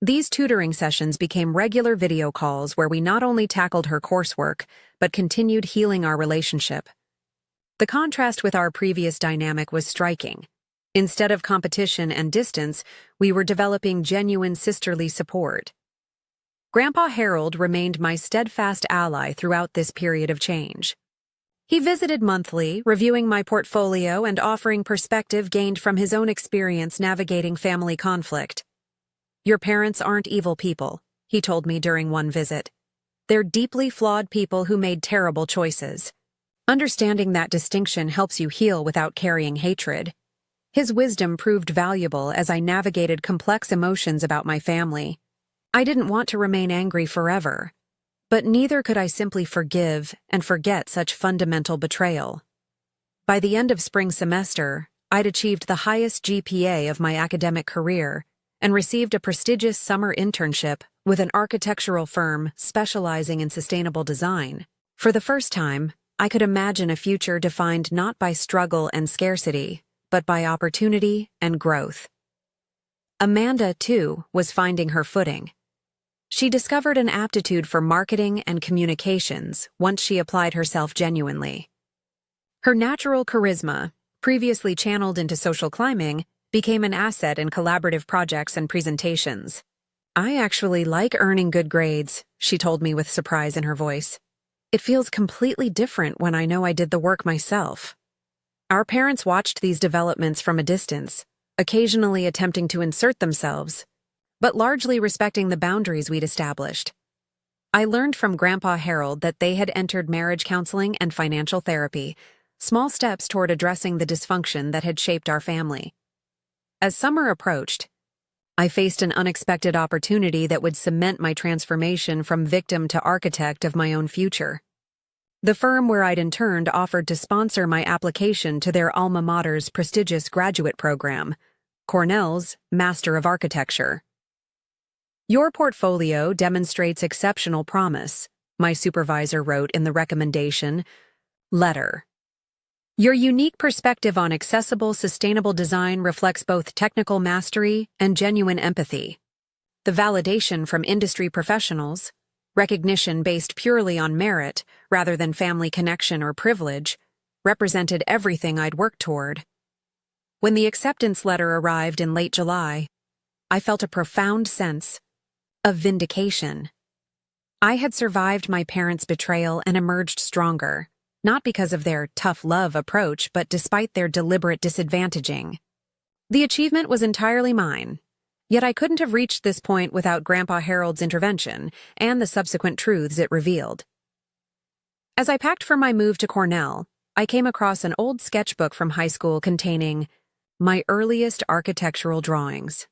These tutoring sessions became regular video calls where we not only tackled her coursework, but continued healing our relationship. The contrast with our previous dynamic was striking. Instead of competition and distance, we were developing genuine sisterly support. Grandpa Harold remained my steadfast ally throughout this period of change. He visited monthly, reviewing my portfolio and offering perspective gained from his own experience navigating family conflict. "Your parents aren't evil people," he told me during one visit. "They're deeply flawed people who made terrible choices. Understanding that distinction helps you heal without carrying hatred." His wisdom proved valuable as I navigated complex emotions about my family. I didn't want to remain angry forever, but neither could I simply forgive and forget such fundamental betrayal. By the end of spring semester, I'd achieved the highest GPA of my academic career and received a prestigious summer internship with an architectural firm specializing in sustainable design. For the first time, I could imagine a future defined not by struggle and scarcity, but by opportunity and growth. Amanda, too, was finding her footing. She discovered an aptitude for marketing and communications once she applied herself genuinely. Her natural charisma, previously channeled into social climbing, became an asset in collaborative projects and presentations. "I actually like earning good grades," she told me with surprise in her voice. "It feels completely different when I know I did the work myself." Our parents watched these developments from a distance, occasionally attempting to insert themselves, but largely respecting the boundaries we'd established. I learned from Grandpa Harold that they had entered marriage counseling and financial therapy, small steps toward addressing the dysfunction that had shaped our family. As summer approached, I faced an unexpected opportunity that would cement my transformation from victim to architect of my own future. The firm where I'd interned offered to sponsor my application to their alma mater's prestigious graduate program, Cornell's Master of Architecture. "Your portfolio demonstrates exceptional promise," my supervisor wrote in the recommendation letter. "Your unique perspective on accessible, sustainable design reflects both technical mastery and genuine empathy. The validation from industry professionals, recognition based purely on merit rather than family connection or privilege, represented everything I'd worked toward." When the acceptance letter arrived in late July, I felt a profound sense of vindication. I had survived my parents' betrayal and emerged stronger, not because of their tough love approach, but despite their deliberate disadvantaging. The achievement was entirely mine. Yet I couldn't have reached this point without Grandpa Harold's intervention and the subsequent truths it revealed. As I packed for my move to Cornell, I came across an old sketchbook from high school containing my earliest architectural drawings.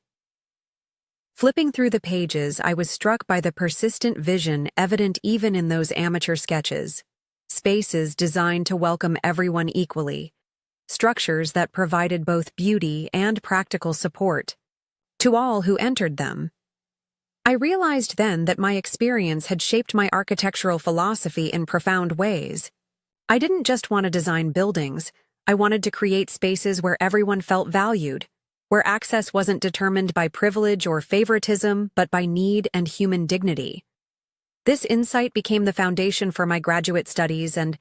Flipping through the pages, I was struck by the persistent vision evident even in those amateur sketches. Spaces designed to welcome everyone equally. Structures that provided both beauty and practical support to all who entered them. I realized then that my experience had shaped my architectural philosophy in profound ways. I didn't just want to design buildings, I wanted to create spaces where everyone felt valued, where access wasn't determined by privilege or favoritism, but by need and human dignity. This insight became the foundation for my graduate studies and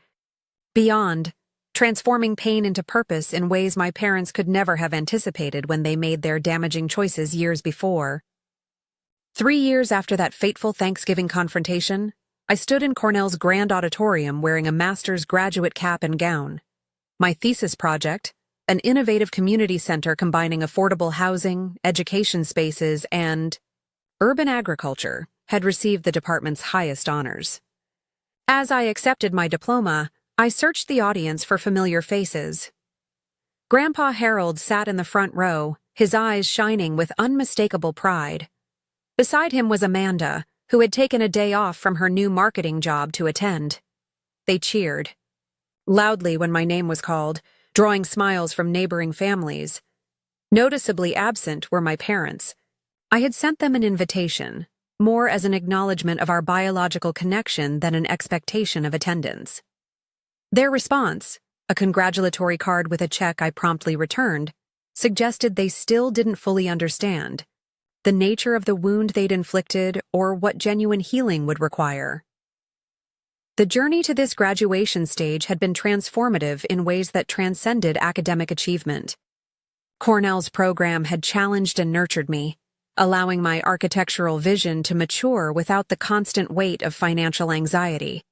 beyond, transforming pain into purpose in ways my parents could never have anticipated when they made their damaging choices years before. 3 years after that fateful Thanksgiving confrontation, I stood in Cornell's grand auditorium wearing a master's graduate cap and gown. My thesis project, an innovative community center combining affordable housing, education spaces, and urban agriculture, had received the department's highest honors. As I accepted my diploma, I searched the audience for familiar faces. Grandpa Harold sat in the front row, his eyes shining with unmistakable pride. Beside him was Amanda, who had taken a day off from her new marketing job to attend. They cheered loudly when my name was called, drawing smiles from neighboring families. Noticeably absent were my parents. I had sent them an invitation, more as an acknowledgement of our biological connection than an expectation of attendance. Their response, a congratulatory card with a check I promptly returned, suggested they still didn't fully understand the nature of the wound they'd inflicted or what genuine healing would require. The journey to this graduation stage had been transformative in ways that transcended academic achievement. Cornell's program had challenged and nurtured me, allowing my architectural vision to mature without the constant weight of financial anxiety.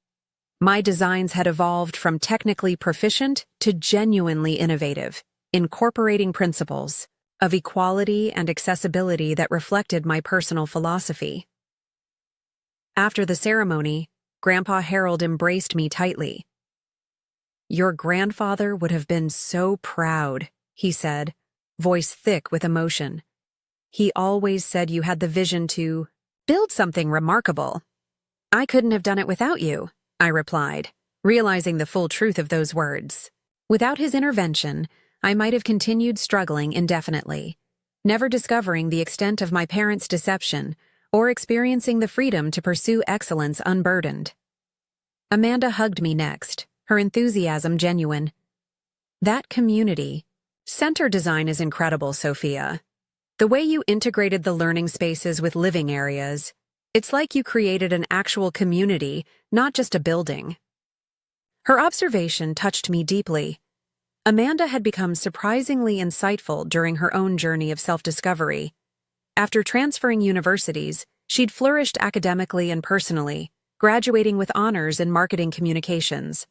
My designs had evolved from technically proficient to genuinely innovative, incorporating principles of equality and accessibility that reflected my personal philosophy. After the ceremony, Grandpa Harold embraced me tightly. "Your grandfather would have been so proud," he said, voice thick with emotion. "He always said you had the vision to build something remarkable." "I couldn't have done it without you," I replied, realizing the full truth of those words. Without his intervention, I might have continued struggling indefinitely, never discovering the extent of my parents' deception or experiencing the freedom to pursue excellence unburdened. Amanda hugged me next, her enthusiasm genuine. "That community center design is incredible, Sophia. The way you integrated the learning spaces with living areas, it's like you created an actual community, not just a building." Her observation touched me deeply. Amanda had become surprisingly insightful during her own journey of self-discovery. After transferring universities, she'd flourished academically and personally, graduating with honors in marketing communications.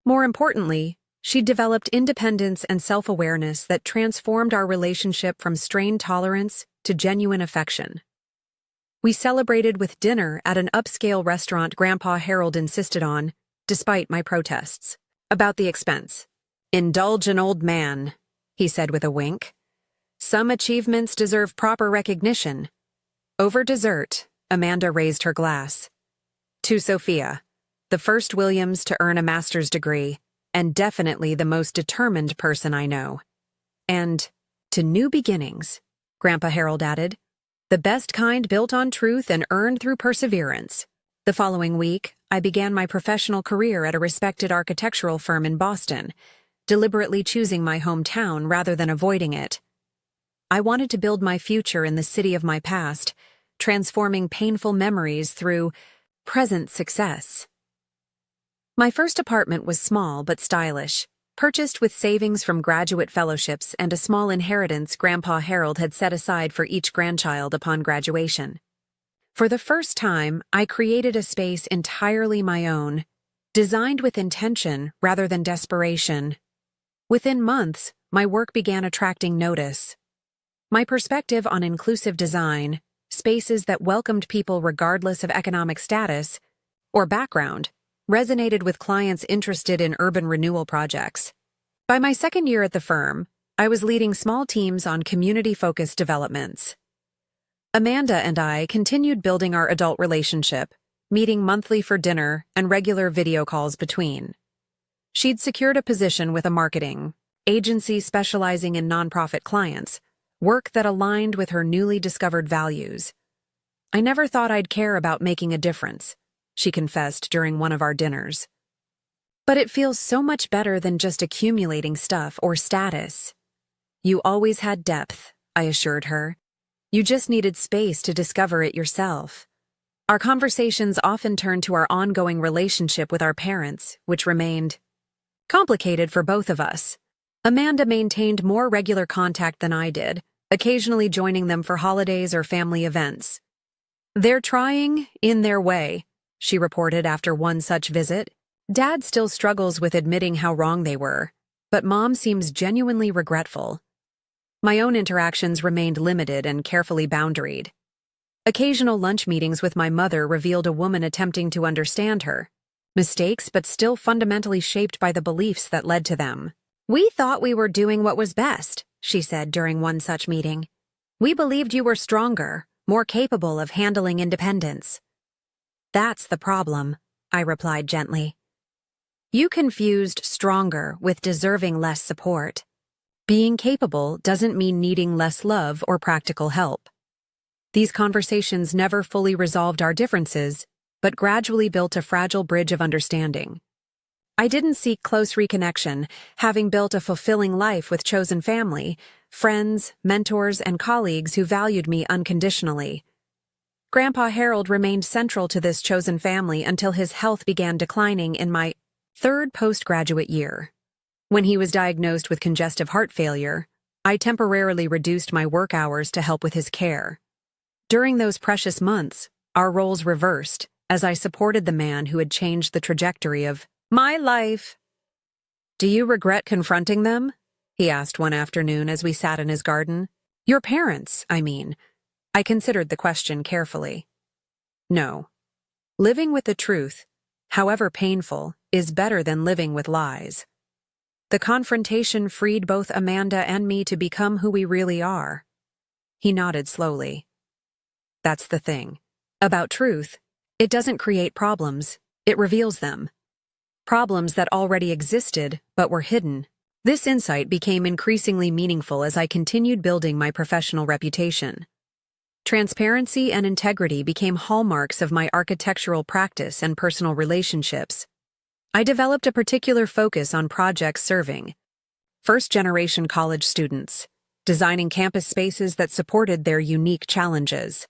More importantly, she'd developed independence and self-awareness that transformed our relationship from strained tolerance to genuine affection. We celebrated with dinner at an upscale restaurant Grandpa Harold insisted on, despite my protests, about the expense. "Indulge an old man," he said with a wink. "Some achievements deserve proper recognition." Over dessert, Amanda raised her glass. "To Sophia, the first Williams to earn a master's degree, and definitely the most determined person I know. And to new beginnings," Grandpa Harold added, "the best kind built on truth and earned through perseverance." The following week, I began my professional career at a respected architectural firm in Boston, deliberately choosing my hometown rather than avoiding it. I wanted to build my future in the city of my past, transforming painful memories through present success. My first apartment was small but stylish, purchased with savings from graduate fellowships and a small inheritance Grandpa Harold had set aside for each grandchild upon graduation. For the first time, I created a space entirely my own, designed with intention rather than desperation. Within months, my work began attracting notice. My perspective on inclusive design, spaces that welcomed people regardless of economic status or background, resonated with clients interested in urban renewal projects. By my second year at the firm, I was leading small teams on community-focused developments. Amanda and I continued building our adult relationship, meeting monthly for dinner and regular video calls between. She'd secured a position with a marketing agency specializing in nonprofit clients, work that aligned with her newly discovered values. "I never thought I'd care about making a difference," she confessed during one of our dinners. "But it feels so much better than just accumulating stuff or status." "You always had depth," I assured her. "You just needed space to discover it yourself." Our conversations often turned to our ongoing relationship with our parents, which remained complicated for both of us. Amanda maintained more regular contact than I did, occasionally joining them for holidays or family events. "They're trying, in their way," she reported after one such visit. "Dad still struggles with admitting how wrong they were, but Mom seems genuinely regretful." My own interactions remained limited and carefully boundaried. Occasional lunch meetings with my mother revealed a woman attempting to understand her. Mistakes, but still fundamentally shaped by the beliefs that led to them. "We thought we were doing what was best," she said during one such meeting. "We believed you were stronger, more capable of handling independence." That's the problem, I replied gently. You confused stronger with deserving less support. Being capable doesn't mean needing less love or practical help. These conversations never fully resolved our differences, but gradually built a fragile bridge of understanding. I didn't seek close reconnection, having built a fulfilling life with chosen family, friends, mentors, and colleagues who valued me unconditionally. Grandpa Harold remained central to this chosen family until his health began declining in my third postgraduate year. When he was diagnosed with congestive heart failure, I temporarily reduced my work hours to help with his care. During those precious months, our roles reversed as I supported the man who had changed the trajectory of my life. Do you regret confronting them? He asked one afternoon as we sat in his garden. Your parents, I mean. I considered the question carefully. No. Living with the truth, however painful, is better than living with lies. The confrontation freed both Amanda and me to become who we really are. He nodded slowly. That's the thing. About truth, it doesn't create problems, it reveals them. Problems that already existed but were hidden. This insight became increasingly meaningful as I continued building my professional reputation. Transparency and integrity became hallmarks of my architectural practice and personal relationships. I developed a particular focus on projects serving first-generation college students, designing campus spaces that supported their unique challenges.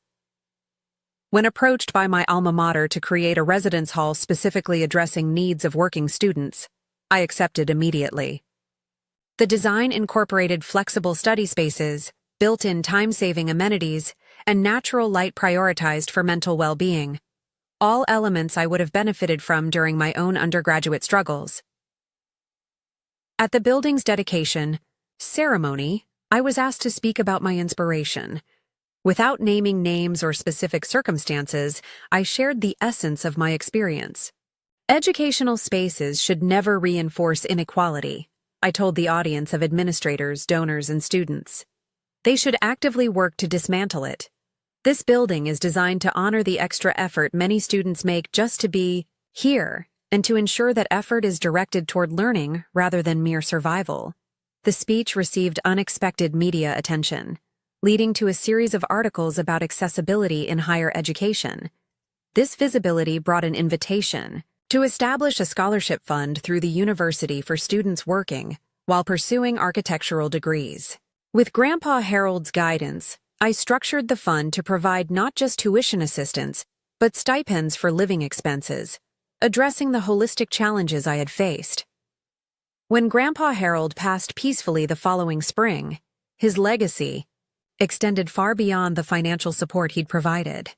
When approached by my alma mater to create a residence hall specifically addressing needs of working students, I accepted immediately. The design incorporated flexible study spaces, built-in time-saving amenities, and natural light prioritized for mental well-being, all elements I would have benefited from during my own undergraduate struggles. At the building's dedication ceremony, I was asked to speak about my inspiration. Without naming names or specific circumstances, I shared the essence of my experience. Educational spaces should never reinforce inequality, I told the audience of administrators, donors, and students. They should actively work to dismantle it. This building is designed to honor the extra effort many students make just to be here and to ensure that effort is directed toward learning rather than mere survival. The speech received unexpected media attention, leading to a series of articles about accessibility in higher education. This visibility brought an invitation to establish a scholarship fund through the university for students working while pursuing architectural degrees. With Grandpa Harold's guidance, I structured the fund to provide not just tuition assistance, but stipends for living expenses, addressing the holistic challenges I had faced. When Grandpa Harold passed peacefully the following spring, his legacy extended far beyond the financial support he'd provided.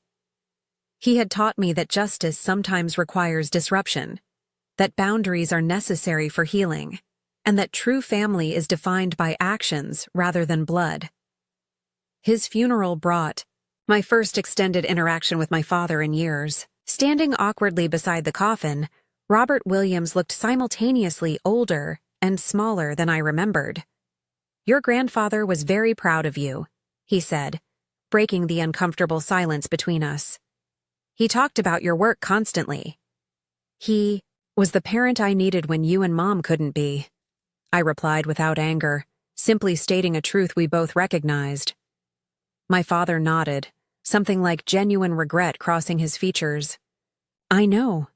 He had taught me that justice sometimes requires disruption, that boundaries are necessary for healing, and that true family is defined by actions rather than blood. His funeral brought my first extended interaction with my father in years. Standing awkwardly beside the coffin, Robert Williams looked simultaneously older and smaller than I remembered. Your grandfather was very proud of you, he said, breaking the uncomfortable silence between us. He talked about your work constantly. He was the parent I needed when you and Mom couldn't be, I replied without anger, simply stating a truth we both recognized. My father nodded, something like genuine regret crossing his features. I know,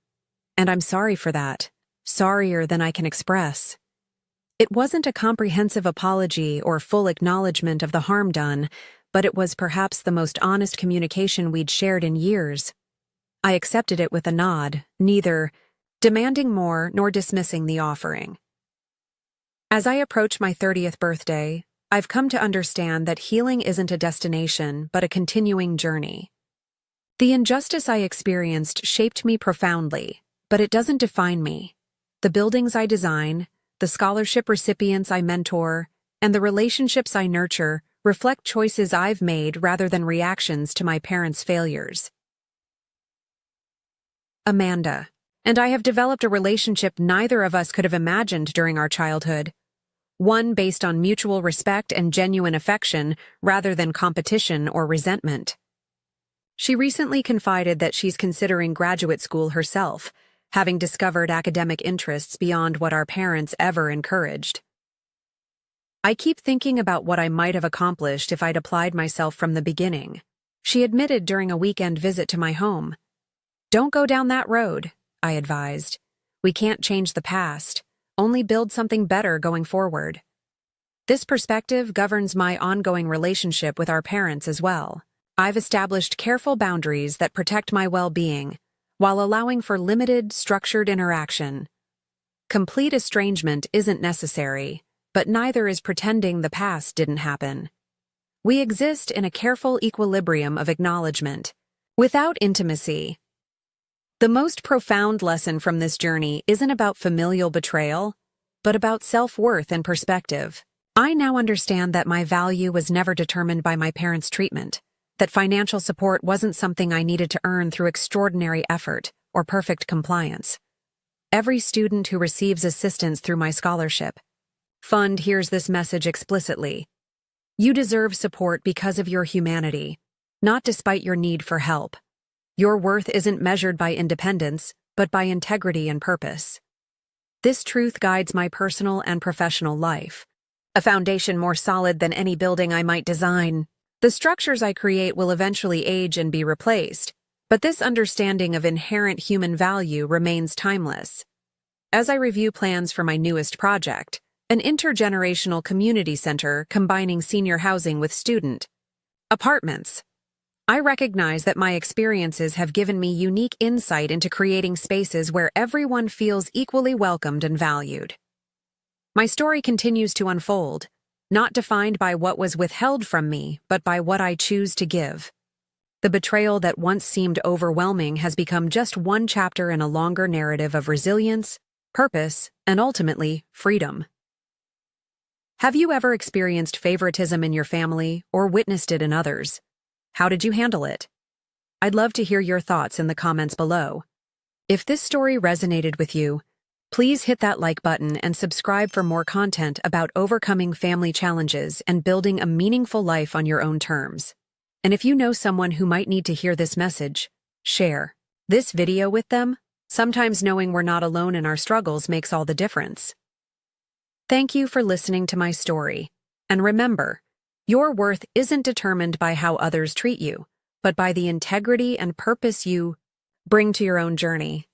and I'm sorry for that, sorrier than I can express. It wasn't a comprehensive apology or full acknowledgement of the harm done, but it was perhaps the most honest communication we'd shared in years. I accepted it with a nod, neither demanding more nor dismissing the offering. As I approach my 30th birthday, I've come to understand that healing isn't a destination, but a continuing journey. The injustice I experienced shaped me profoundly, but it doesn't define me. The buildings I design, the scholarship recipients I mentor, and the relationships I nurture reflect choices I've made rather than reactions to my parents' failures. Amanda and I have developed a relationship neither of us could have imagined during our childhood. One based on mutual respect and genuine affection rather than competition or resentment. She recently confided that she's considering graduate school herself, having discovered academic interests beyond what our parents ever encouraged. I keep thinking about what I might have accomplished if I'd applied myself from the beginning, she admitted during a weekend visit to my home. Don't go down that road, I advised. We can't change the past, only build something better going forward. This perspective governs my ongoing relationship with our parents as well. I've established careful boundaries that protect my well-being, while allowing for limited, structured interaction. Complete estrangement isn't necessary, but neither is pretending the past didn't happen. We exist in a careful equilibrium of acknowledgement, without intimacy. The most profound lesson from this journey isn't about familial betrayal, but about self-worth and perspective. I now understand that my value was never determined by my parents' treatment, that financial support wasn't something I needed to earn through extraordinary effort or perfect compliance. Every student who receives assistance through my scholarship fund hears this message explicitly. You deserve support because of your humanity, not despite your need for help. Your worth isn't measured by independence, but by integrity and purpose. This truth guides my personal and professional life, a foundation more solid than any building I might design. The structures I create will eventually age and be replaced, but this understanding of inherent human value remains timeless. As I review plans for my newest project, an intergenerational community center combining senior housing with student apartments, I recognize that my experiences have given me unique insight into creating spaces where everyone feels equally welcomed and valued. My story continues to unfold, not defined by what was withheld from me, but by what I choose to give. The betrayal that once seemed overwhelming has become just one chapter in a longer narrative of resilience, purpose, and ultimately, freedom. Have you ever experienced favoritism in your family or witnessed it in others? How did you handle it? I'd love to hear your thoughts in the comments below. If this story resonated with you, please hit that like button and subscribe for more content about overcoming family challenges and building a meaningful life on your own terms. And if you know someone who might need to hear this message, share this video with them. Sometimes knowing we're not alone in our struggles makes all the difference. Thank you for listening to my story. And remember, your worth isn't determined by how others treat you, but by the integrity and purpose you bring to your own journey.